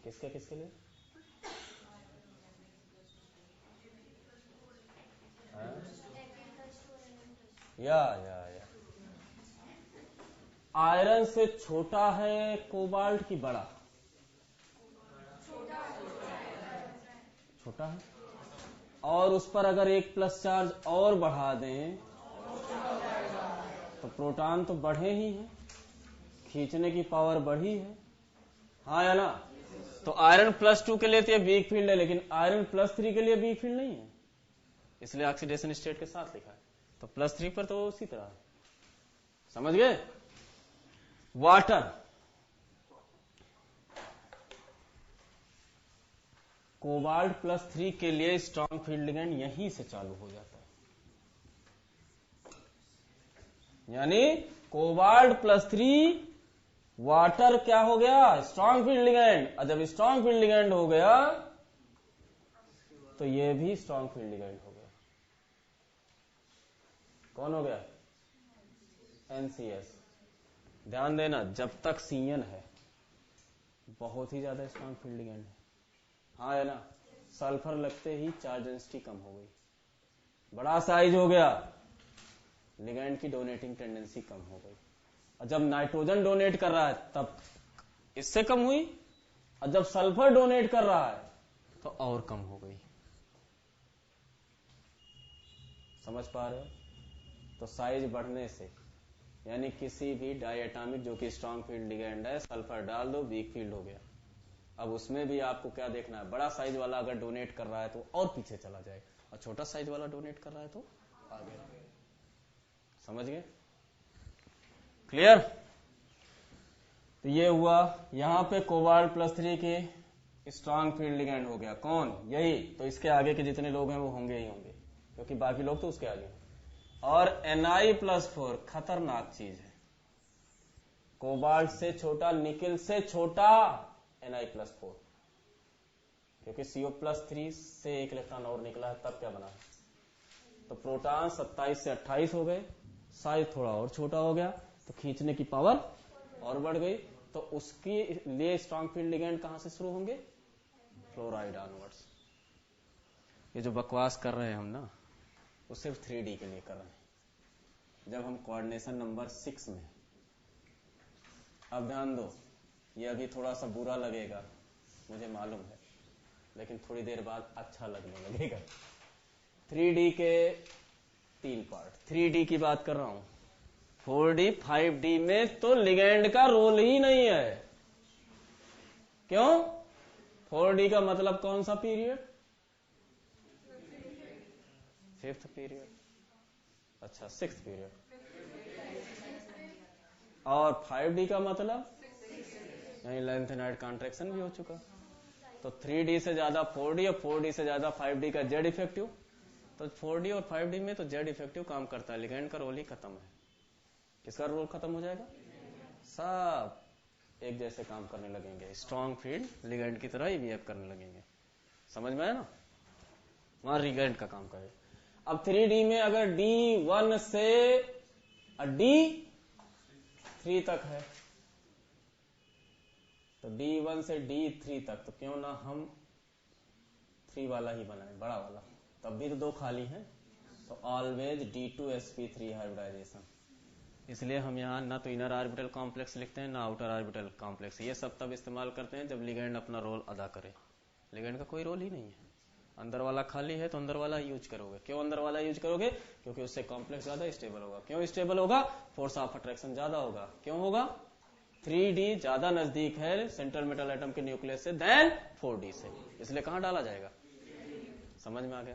किसके किसके लिए? या आयरन से छोटा है कोबाल्ट की बड़ा? छोटा है। और उस पर अगर एक प्लस चार्ज और बढ़ा दें तो प्रोटॉन तो बढ़े ही हैं, खींचने की पावर बढ़ी है, हाँ या ना? तो आयरन +2 के लिए तो ये वीक फील्ड है, लेकिन आयरन +3 के लिए वीक फील्ड नहीं है, इसलिए ऑक्सीडेशन स्टेट के साथ लिखा है। तो +3 पर तो उसी तरह। समझ गए? वाटर, कोबाल्ट +3 के लिए स्ट्रॉन्ग फील्ड लिगेंड यहीं से चालू हो जाता है। यानी कोबाल्ट +3 वाटर क्या हो गया? Strong field ligand. और जब स्ट्रॉन्ग फील्ड लिगेंड हो गया तो ये भी स्ट्रॉन्ग फील्ड लिगेंड हो गया। कौन हो गया? NCS। ध्यान देना, जब तक CN है बहुत ही ज्यादा स्ट्रॉन्ग फील्ड लिगेंड है, हाँ है ना? सल्फर लगते ही चार्ज डेंसिटी कम हो गई, बड़ा साइज हो गया, लिगेंड की डोनेटिंग टेंडेंसी कम हो गई। और जब नाइट्रोजन डोनेट कर रहा है तब इससे कम हुई, और जब सल्फर डोनेट कर रहा है तो और कम हो गई। समझ पा रहे हो? तो साइज बढ़ने से, यानी किसी भी डायएटॉमिक जो कि स्ट्रॉन्ग फील्ड लिगेंड है, सल्फर डाल दो, वीक फील्ड हो गया। अब उसमें भी आपको क्या देखना है? बड़ा साइज वाला अगर डोनेट कर रहा है तो और पीछे चला जाएगा, और छोटा साइज वाला डोनेट कर रहा है तो आगे। समझ गए? क्लियर? तो ये हुआ, यहां पे कोबाल्ट +3 के स्ट्रॉन्ग फील्ड लिगेंड हो गया। कौन? यही। तो इसके आगे के जितने लोग हैं वो होंगे ही होंगे, क्योंकि बाकी लोग तो उसके आगे हैं। और Na+4 खतरनाक चीज है, कोबाल्ट से छोटा, निकिल से छोटा Na+4, क्योंकि CO+3 से एक इलेक्ट्रॉन और निकला है, तब क्या बना है? तो प्रोटॉन 27 से 28 हो गए, साइज थोड़ा और छोटा हो गया, तो खींचने की पावर और बढ़ गई। तो उसके लिए स्ट्रॉन्ग फील्ड लिगेंड कहां से शुरू होंगे? Fluoride onwards. ये जो बकवास कर रहे हैं हम ना, वो सिर्फ 3D के लिए कर रहे हैं। जब हम कोऑर्डिनेशन नंबर 6 में, अब ध्यान दो, ये अभी थोड़ा सा बुरा लगेगा मुझे मालूम है, लेकिन थोड़ी देर बाद अच्छा लगने लगेगा। 3D के 3 पार्ट, 3D की बात कर रहा हूं। 4D 5D में तो लिगेंड का रोल ही नहीं है। क्यों? 4D का मतलब कौन सा पीरियड? 5th period. अच्छा, 6th पीरियड। और 5D का मतलब यही लेंथेनाइड कॉन्ट्रैक्शन भी हो चुका। तो 3D से ज्यादा 4D और 4D से ज्यादा 5D का जेड इफेक्टिव। तो 4D और 5D में तो जेड इफेक्टिव काम करता है, लिगेंड का रोल ही खत्म है। किसका रोल खत्म हो जाएगा? सब एक जैसे काम करने लगेंगे, स्ट्रॉन्ग फील्ड लिगेंड की तरह ही बिहेव करने लगेंगे। समझ में आया ना? वहां लिगेंड का काम करेगा। अब 3D में अगर D1 से D3 तक है, तो D1 से D3 तक, तो क्यों ना हम 3 वाला ही बनाए, बड़ा वाला, तब भी तो 2 खाली हैं। तो ऑलवेज D2sp3 हाइब्रिडाइजेशन। इसलिए हम यहाँ ना तो इनर ऑर्बिटल कॉम्प्लेक्स लिखते हैं ना आउटर ऑर्बिटल कॉम्प्लेक्स। ये सब तब इस्तेमाल करते हैं जब लिगेंड अपना रोल अदा करे। लिगेंड का कोई रोल ही नहीं है, अंदर वाला खाली है तो अंदर वाला यूज करोगे। क्यों अंदर वाला यूज करोगे? क्योंकि उससे कॉम्प्लेक्स ज्यादा स्टेबल होगा। क्यों स्टेबल होगा? फोर्स ऑफ अट्रैक्शन ज्यादा होगा। क्यों होगा? 3D ज्यादा नजदीक है सेंट्रल मेटल एटम के न्यूक्लियस से देन 4D से, इसलिए कहां डाला जाएगा? समझ में आ गया?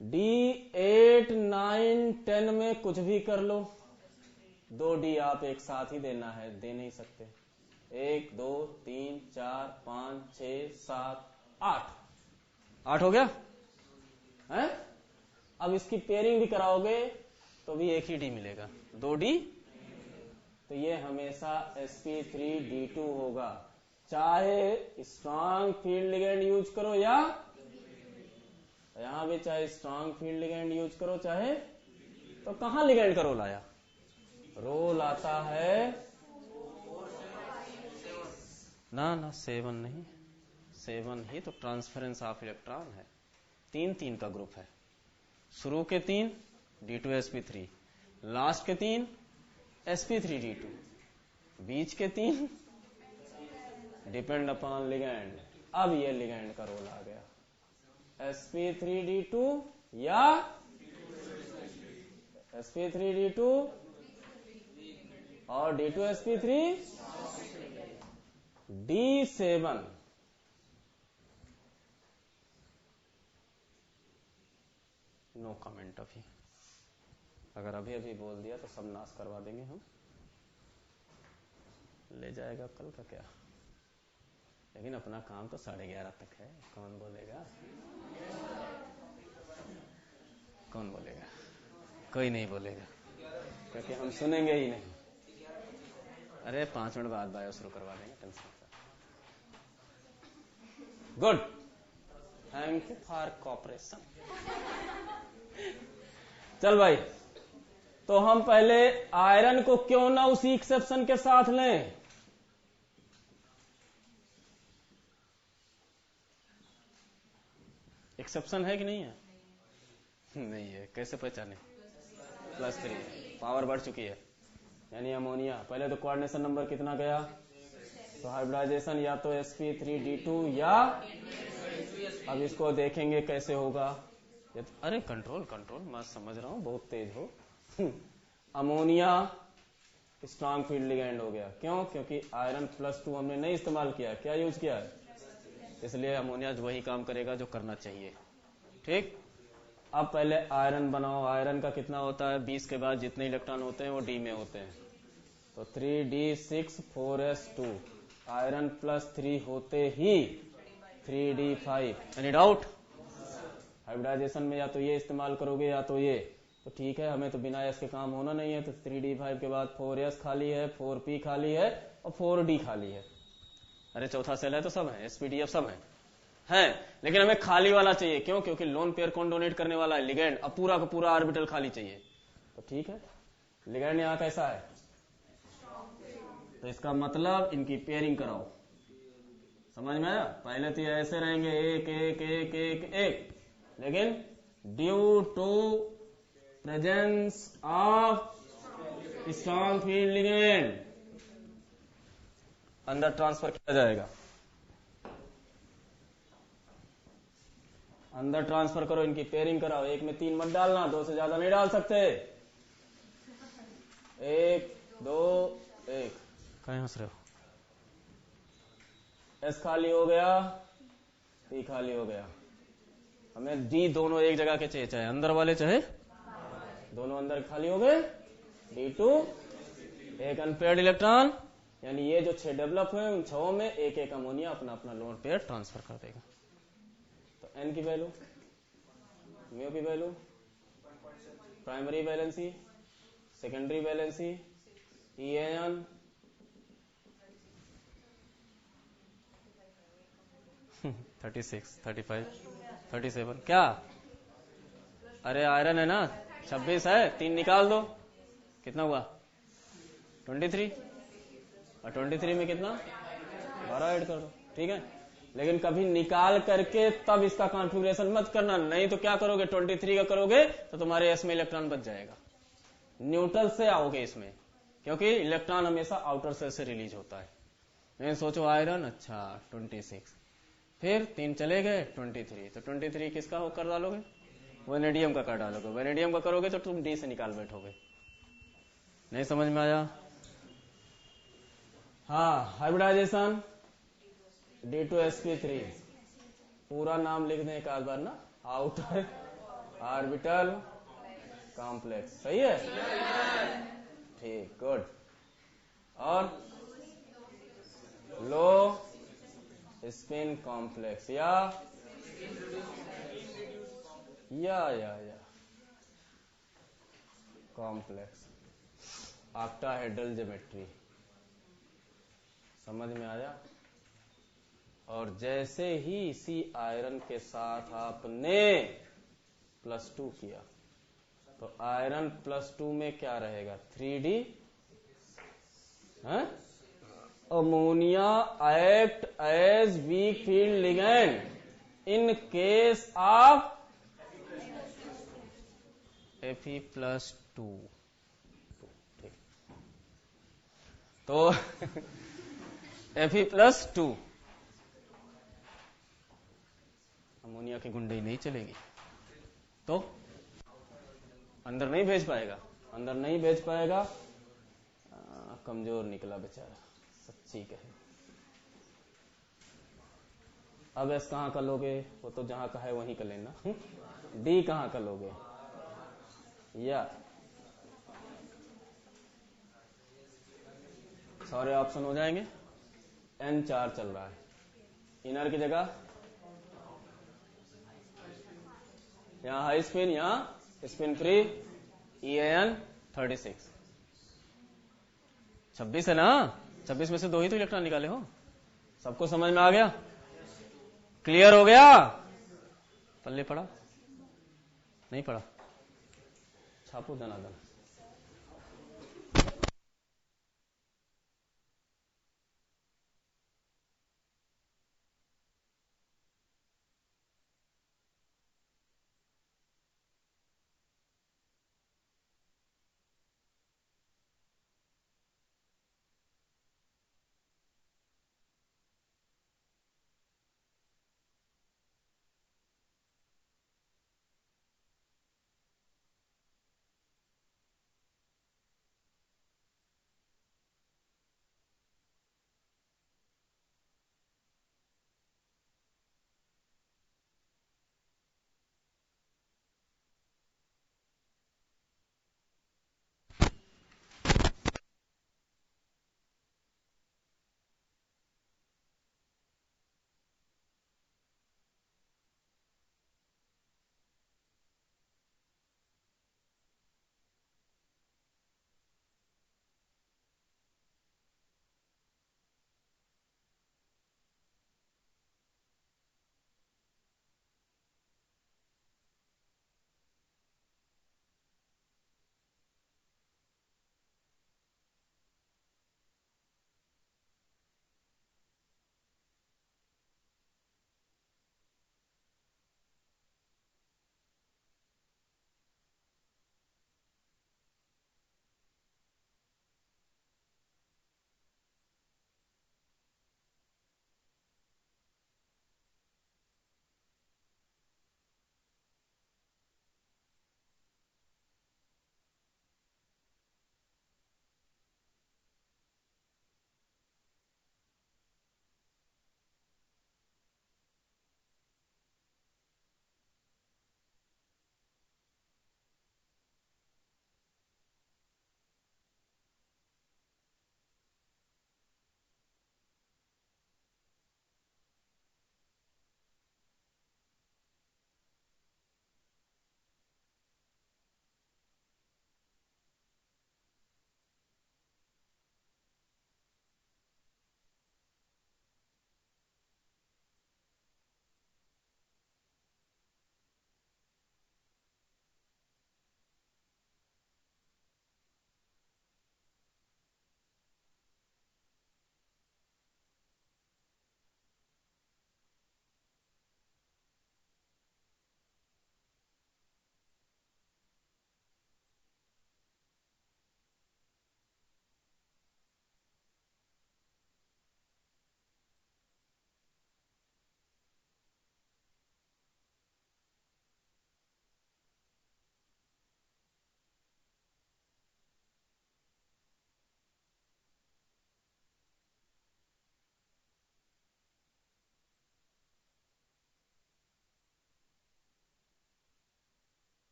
D8, 9, 10 में कुछ भी कर लो, 2D आप एक साथ ही देना है, दे नहीं सकते। 1 2 3 4 5 6 7 8 हो गया है? अब इसकी पेयरिंग भी कराओगे तो भी एक ही डी मिलेगा, 2D। तो ये हमेशा sp3d2 होगा, चाहे स्ट्रांग फील्ड लिगेंड यूज करो या यहां भी चाहे स्ट्रांग फील्ड लिगेंड यूज करो चाहे, तो कहां लिगेंड का रोल आया? रोल आता है ना 7 नहीं, 7 ही तो ट्रांसफरेंस ऑफ इलेक्ट्रॉन है। 3 का ग्रुप है, शुरू के 3 D2sp3, लास्ट के 3 sp3d2, बीच के 3 डिपेंड अपॉन लिगेंड। अब ये लिगेंड का रोल आ गया, sp3d2 या sp3d2 और D2sp3 D7। नो कमेंट अभी, अगर अभी अभी बोल दिया तो सब नाश करवा देंगे हम, ले जाएगा कल का क्या। लेकिन अपना काम तो 11:30 तक है, कौन बोलेगा? कौन बोलेगा? कोई नहीं बोलेगा, क्योंकि हम सुनेंगे ही नहीं। अरे 5 मिनट बाद बायो शुरू करवा देंगे, tension. Good, thank you for cooperation. चल भाई, तो हम पहले आयरन को क्यों ना उसी एक्सेप्शन के साथ लें? एक्सेप्शन है कि नहीं है? नहीं है, कैसे पहचाने? +3 पावर बढ़ चुकी है, यानी अमोनिया। पहले तो कोऑर्डिनेशन नंबर कितना गया? तो हाइब्रिडाइजेशन या तो sp3d2 या, अब इसको देखेंगे कैसे होगा। अरे कंट्रोल मैं समझ रहा हूं, बहुत तेज हो। अमोनिया स्ट्रांग फील्ड लिगेंड हो गया। क्यों? क्योंकि आयरन +2 हमने नहीं इस्तेमाल किया, क्या यूज किया है, इसलिए अमोनिया वही काम करेगा जो करना चाहिए। ठीक, अब पहले आयरन बनाओ। आयरन का कितना होता है? 20 के बाद जितने इलेक्ट्रॉन होते हैं वो डी में होते हैं, तो 3d6 4s2, आयरन +3 होते ही 3d5। Any doubt? हाइब्रिडाइजेशन में या तो ये इस्तेमाल करोगे या तो ये, तो ठीक है, हमें तो बिना एस के काम होना नहीं है। तो 3d5 के बाद 4s खाली है, 4p खाली है और 4d खाली है। अरे चौथा सेल है तो सब है, sp/df सब है, लेकिन हमें खाली वाला चाहिए। क्यों? क्योंकि लोन पेयर कौन डोनेट करने वाला है? लिगेंड। अब पूरा का पूरा ऑर्बिटल खाली चाहिए, तो ठीक है, लिगेंड यहां कैसा है? तो इसका मतलब इनकी पेयरिंग कराओ। समझ में आया? पहले तो ये ऐसे रहेंगे 1 1 1 1 1, लेकिन due to presence of strong field ligand अंदर ट्रांसफर किया जाएगा। अंदर ट्रांसफर करो, इनकी पेयरिंग कराओ। 1 में 3 मत डालना, 2 से ज्यादा नहीं डाल सकते। 1 2 1, कहीं हंस रहे हो? एस खाली हो गया, पी खाली हो गया। हमें डी दोनों एक जगह के चाहिए, चाहे अंदर वाले चाहे दोनों अंदर खाली हो गए। D2 एक अनपेयर्ड इलेक्ट्रॉन, यानी ये जो 6 डेवलप हुए उन 6 में एक एक अमोनिया अपना अपना लोन पेयर ट्रांसफर कर देगा। तो एन की वैल्यू, म्यू की value, primary valency, secondary valency, EN 36 35 37। क्या? अरे आयरन है ना, 26 है, 3 निकाल दो, कितना हुआ? 23, और 23 में कितना? 12 ऐड कर दो, ठीक है। लेकिन कभी निकाल करके तब इसका कॉन्फ़िगरेशन मत करना, नहीं तो क्या करोगे? 23 का करोगे तो तुम्हारे एस में इलेक्ट्रॉन बच जाएगा। न्यूट्रल से आओगे इसमें, क्योंकि इलेक्ट्रॉन हमेशा आउटर सेल से रिलीज होता है। लेकिन सोचो आयरन, अच्छा 26, फिर 3 चले गए 23, तो 23 किसका हो कर डालोगे? वेनेडियम का कर डालोगे। वेनेडियम का करोगे तो तुम डी से निकाल बैठोगे। नहीं समझ में आया? हाँ, हाइब्रिडाइजेशन D2sp3, पूरा नाम लिख दें एक आध बार ना, आउटर ऑर्बिटल कॉम्प्लेक्स। सही है? ठीक, गुड। और लो स्पिन कॉम्प्लेक्स या कॉम्प्लेक्स, ऑक्टाहेड्रल ज्योमेट्री। समझ में आया? और जैसे ही इसी आयरन के साथ आपने +2 किया तो आयरन +2 में क्या रहेगा? 3D ammonia act as weak field ligand in case of Fe+2। तो Fe+2 अमोनिया की गुंडई नहीं चलेगी, तो अंदर नहीं भेज पाएगा, अंदर नहीं भेज पाएगा। कमजोर निकला बेचारा, सच्ची कहे। अब एस कहाँ का लोगे? वो तो जहां का है वहीं का लेना। डी कहाँ का लोगे? या सारे ऑप्शन हो जाएंगे। N4 चल रहा है, इनर की जगह यहाँ हाई स्पिन, यहाँ स्पिन फ्री, EAN 36। 26 है ना? 26 में से 2 ही तो इलेक्ट्रॉन निकाले हो। सबको समझ में आ गया? क्लियर हो गया? पल्ले पड़ा? नहीं पड़ा? छापो दनादन।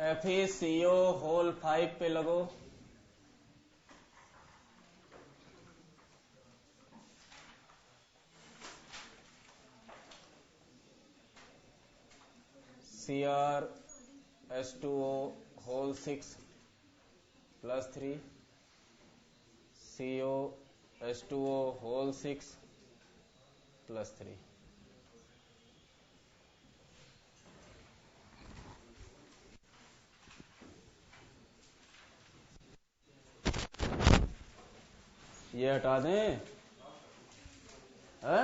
FeCO होल 5 पे लगो। CrH2O whole 6 plus 3 COH2O whole 6 plus 3। ये हटा दें है?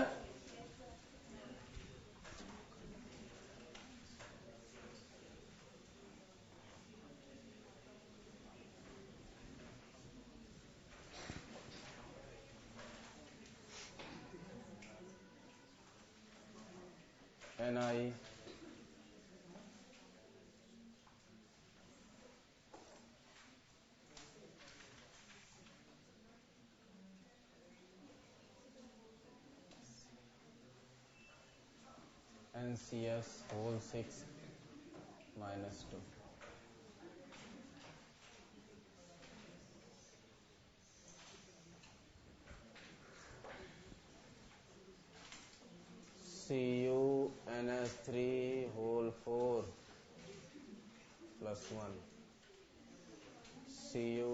NI NCS whole 6 minus 2 CuNS3 whole 4 plus 1 Cu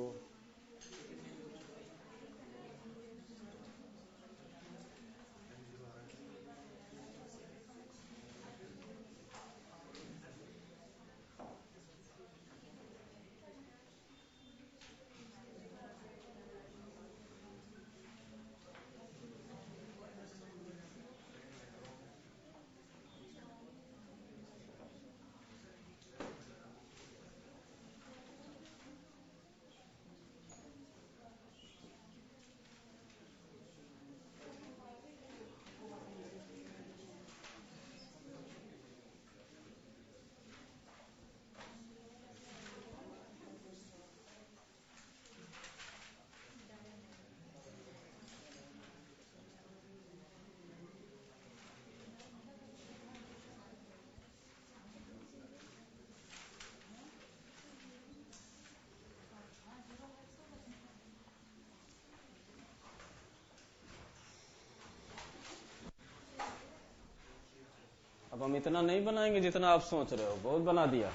अब हम इतना नहीं बनाएंगे जितना आप सोच रहे हो, बहुत बना दिया।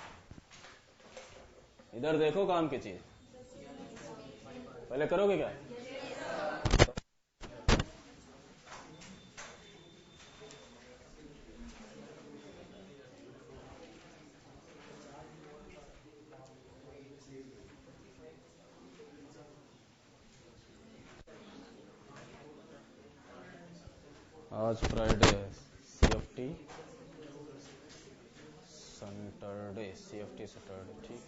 इधर देखो काम की चीज पहले करोगे क्या? आज फ्राइडे है, CFT सैटरडे, CFT सैटरडे, ठीक।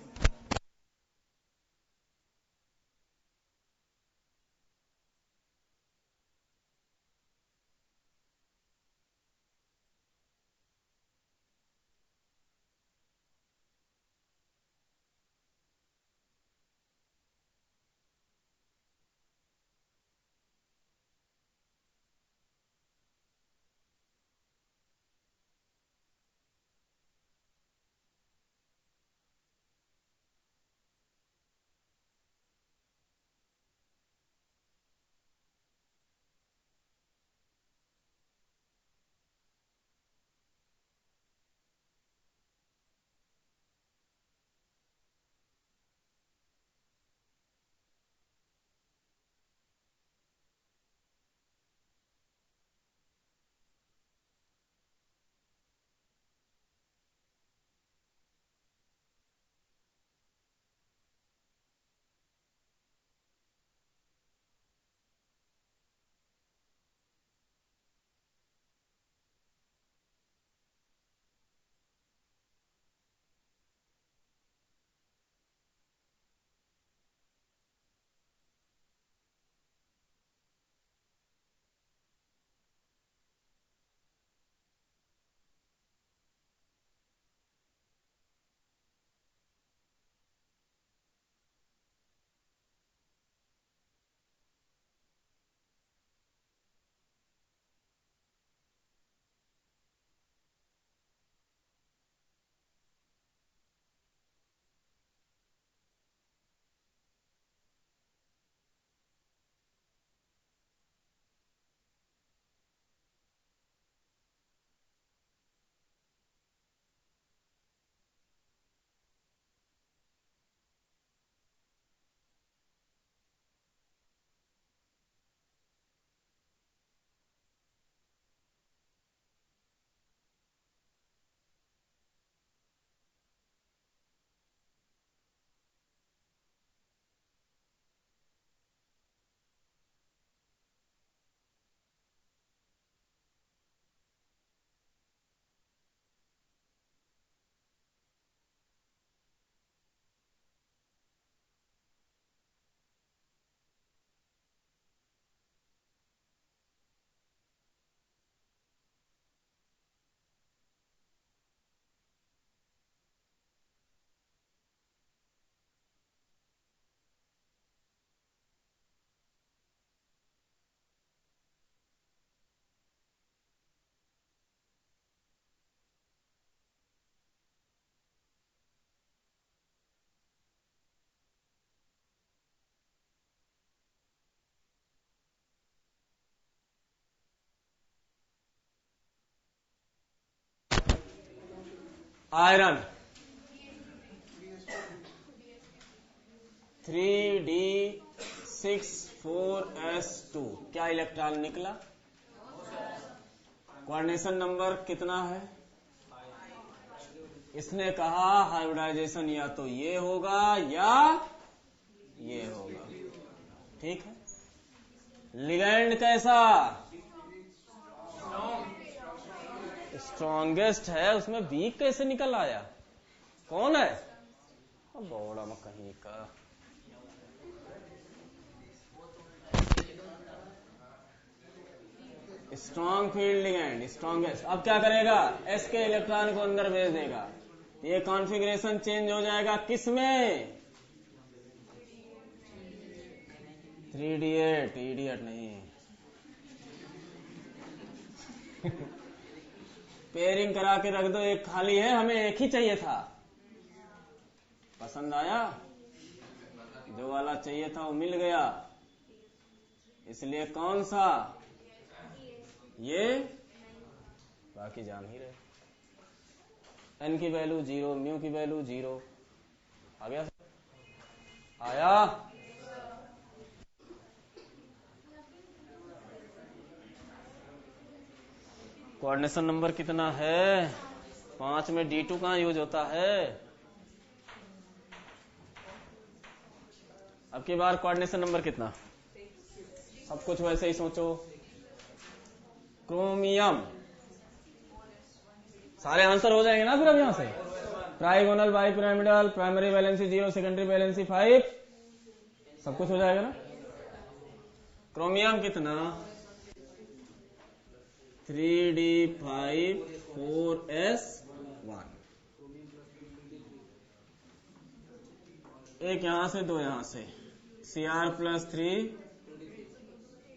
आयरन 3d6,4s2 क्या इलेक्ट्रॉन निकला? कोऑर्डिनेशन नंबर कितना है? इसने कहा हाइब्रिडाइजेशन या तो ये होगा या ये होगा। ठीक है। लिगैंड कैसा? स्ट्रॉन्गेस्ट है, उसमें वीक कैसे निकल आया? कौन है? बौड़ा में कहीं का। Strong field ligand strongest. अब क्या करेगा? एस के इलेक्ट्रॉन को अंदर भेज देगा। ये कॉन्फ़िगरेशन चेंज हो जाएगा किसमें? 3d8 इडियट नहीं। पेयरिंग करा के रख दो, एक खाली है, हमें एक ही चाहिए था। पसंद आया? जो वाला चाहिए था वो मिल गया। इसलिए कौन सा? ये। बाकी जान ही रहे। एन की वैल्यू 0, म्यू की वैल्यू 0। आ गया? आया? कोऑर्डिनेशन नंबर कितना है? 5 में D2 कहां यूज होता है? अब की बार कोऑर्डिनेशन नंबर कितना? सब कुछ वैसे ही सोचो। क्रोमियम। सारे आंसर हो जाएंगे ना फिर अब यहां से। Trigonal, bipyramidal, primary valency 0, secondary valency 5, सब कुछ हो जाएगा ना। क्रोमियम कितना? 3d5 4s1। एक यहां से, दो यहां से। Cr+3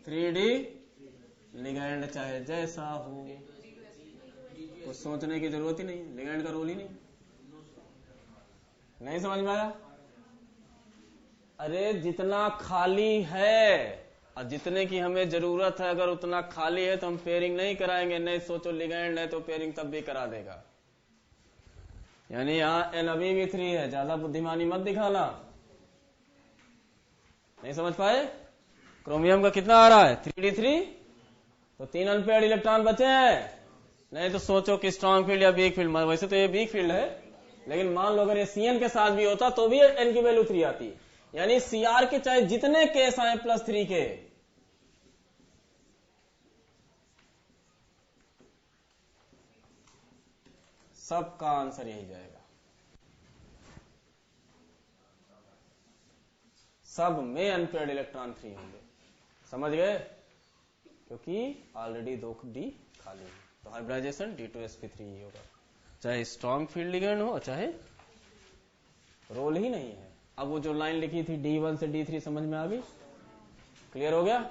3d लिगैंड चाहे जैसा हो, कुछ सोचने की जरूरत ही नहीं, लिगैंड का रोल ही नहीं समझ में आया? अरे जितना खाली है और जितने की हमें जरूरत है, अगर उतना खाली है तो हम पेयरिंग नहीं कराएंगे। नहीं सोचो लिगैंड है तो पेयरिंग तब भी करा देगा। यानी यहां N अभी भी 3 है, ज्यादा बुद्धिमानी मत दिखाना। नहीं समझ पाए? क्रोमियम का कितना आ रहा है? 3d3, तो 3 अनपेयर्ड इलेक्ट्रॉन बचे हैं। नहीं तो सोचो कि स्ट्रॉन्ग फील्ड या वीक फील्ड। वैसे तो ये वीक फील्ड है, लेकिन मान लो अगर ये Cn के साथ भी होता तो भी N की वैल्यू 3 आती। यानी Cr के चाहे जितने केस आए +3 के, सबका आंसर यही जाएगा। सब में अनपेयर्ड इलेक्ट्रॉन 3 होंगे। समझ गए? क्योंकि ऑलरेडी 2d खाली है, तो हाइब्रिडाइजेशन D2sp3 ही होगा, चाहे स्ट्रॉन्ग फील्ड लिगैंड हो चाहे रोल ही नहीं है। अब वो जो लाइन लिखी थी D1 से D3 समझ में आ गई? क्लियर हो गया?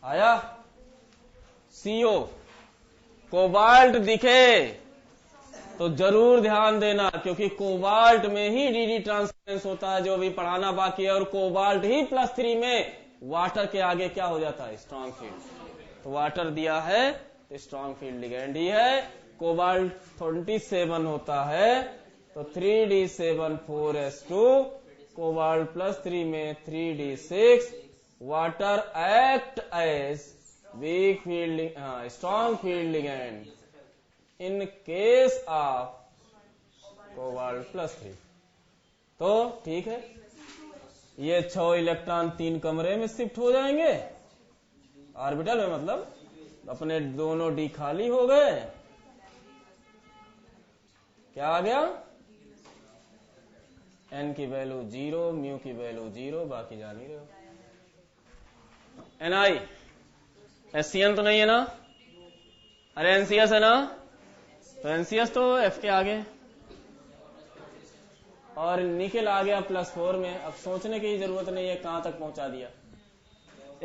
आया? CO कोबाल्ट दिखे तो जरूर ध्यान देना, क्योंकि कोबाल्ट में ही डी ट्रांसफरेंस होता है, जो भी पढ़ाना बाकी है। और कोबाल्ट ही +3 में वाटर के आगे क्या हो जाता है? Strong field. तो वाटर दिया है तो स्ट्रॉन्ग फील्ड लिगैंड ही है। कोबाल्ट 27 होता है तो 3d7 4s2, कोबाल्ट +3 में 3d6, water act as weak field strong field ligand in case of cobalt +3। तो ठीक है, ये 6 इलेक्ट्रॉन 3 कमरे में शिफ्ट हो जाएंगे ऑर्बिटल में, मतलब अपने दोनों डी खाली हो गए। क्या आ गया? N की वैल्यू 0, म्यू की वैल्यू 0, बाकी जान ही रहे हो। Ni SCN तो नहीं है ना? अरे NCS है ना? तो NCS तो F के आगे, और निकेल आ गया +4 में। अब सोचने की जरूरत नहीं है कहां तक पहुंचा दिया।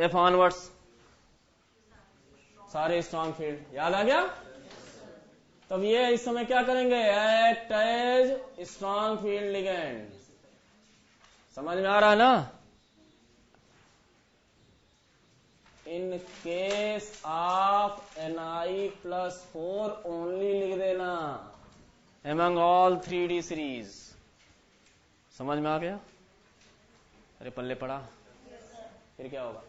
F ऑनवर्ड्स सारे स्ट्रॉन्ग फील्ड याद आ गया। तब ये इस समय क्या करेंगे? Act as strong field ligand. समझ में आ रहा है ना? इन केस ऑफ Ni+4 ओनली लिख देना। among all 3D series. समझ में आ गया? अरे पल्ले पड़ा, फिर क्या होगा?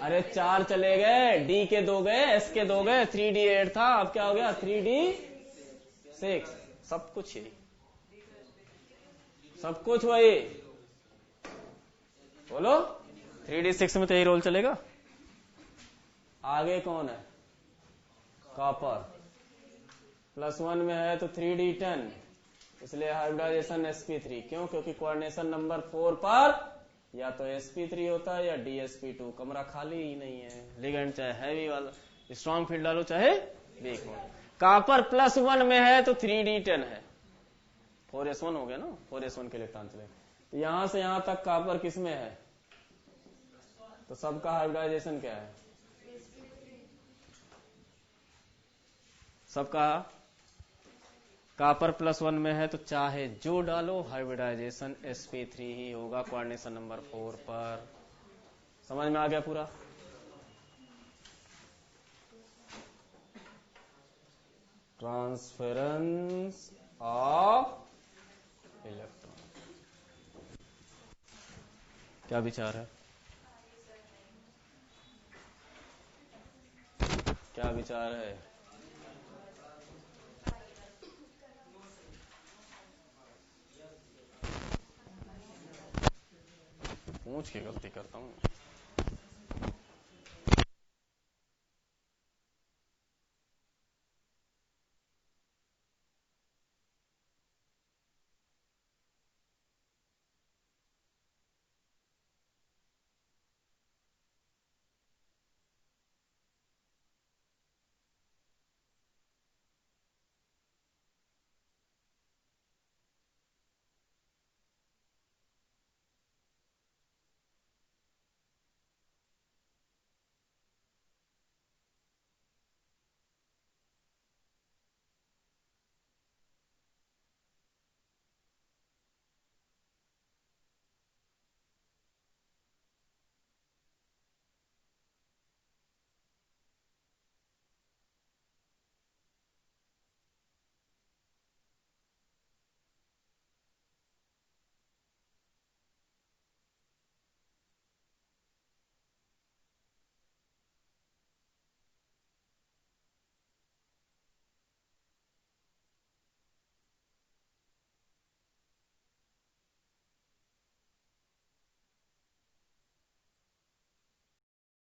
अरे 4 चले गए, डी के 2 गए, एस के 2 गए, 3D 8 था, अब क्या हो गया? 3D 6। सब कुछ यही, सब कुछ वही। बोलो 3D 6 में तो यही रोल चलेगा। आगे कौन है? कॉपर। +1 में है तो 3D 10, इसलिए हाइब्रिडाइजेशन sp3। क्यों? क्योंकि कोऑर्डिनेशन नंबर 4 पर या तो sp3 होता है या dsp2। कमरा खाली ही नहीं है। लिगेंड चाहे हैवी वाला स्ट्रॉन्ग फील्ड डालो चाहे वीक हो। कॉपर +1 में है तो 3D 10 है। 4s1 हो गया ना, 4s1 के इलेक्ट्रॉन चले। तो यहां से यहां तक कॉपर किस में है? तो सबका हाइब्रिडाइजेशन क्या है? सबका कॉपर +1 में है तो चाहे जो डालो हाइब्रिडाइजेशन sp3 ही होगा कोऑर्डिनेशन नंबर 4 पर। समझ में आ गया पूरा? Transference of electron. क्या विचार है? क्या विचार है? पूछ के गलती करता हूँ।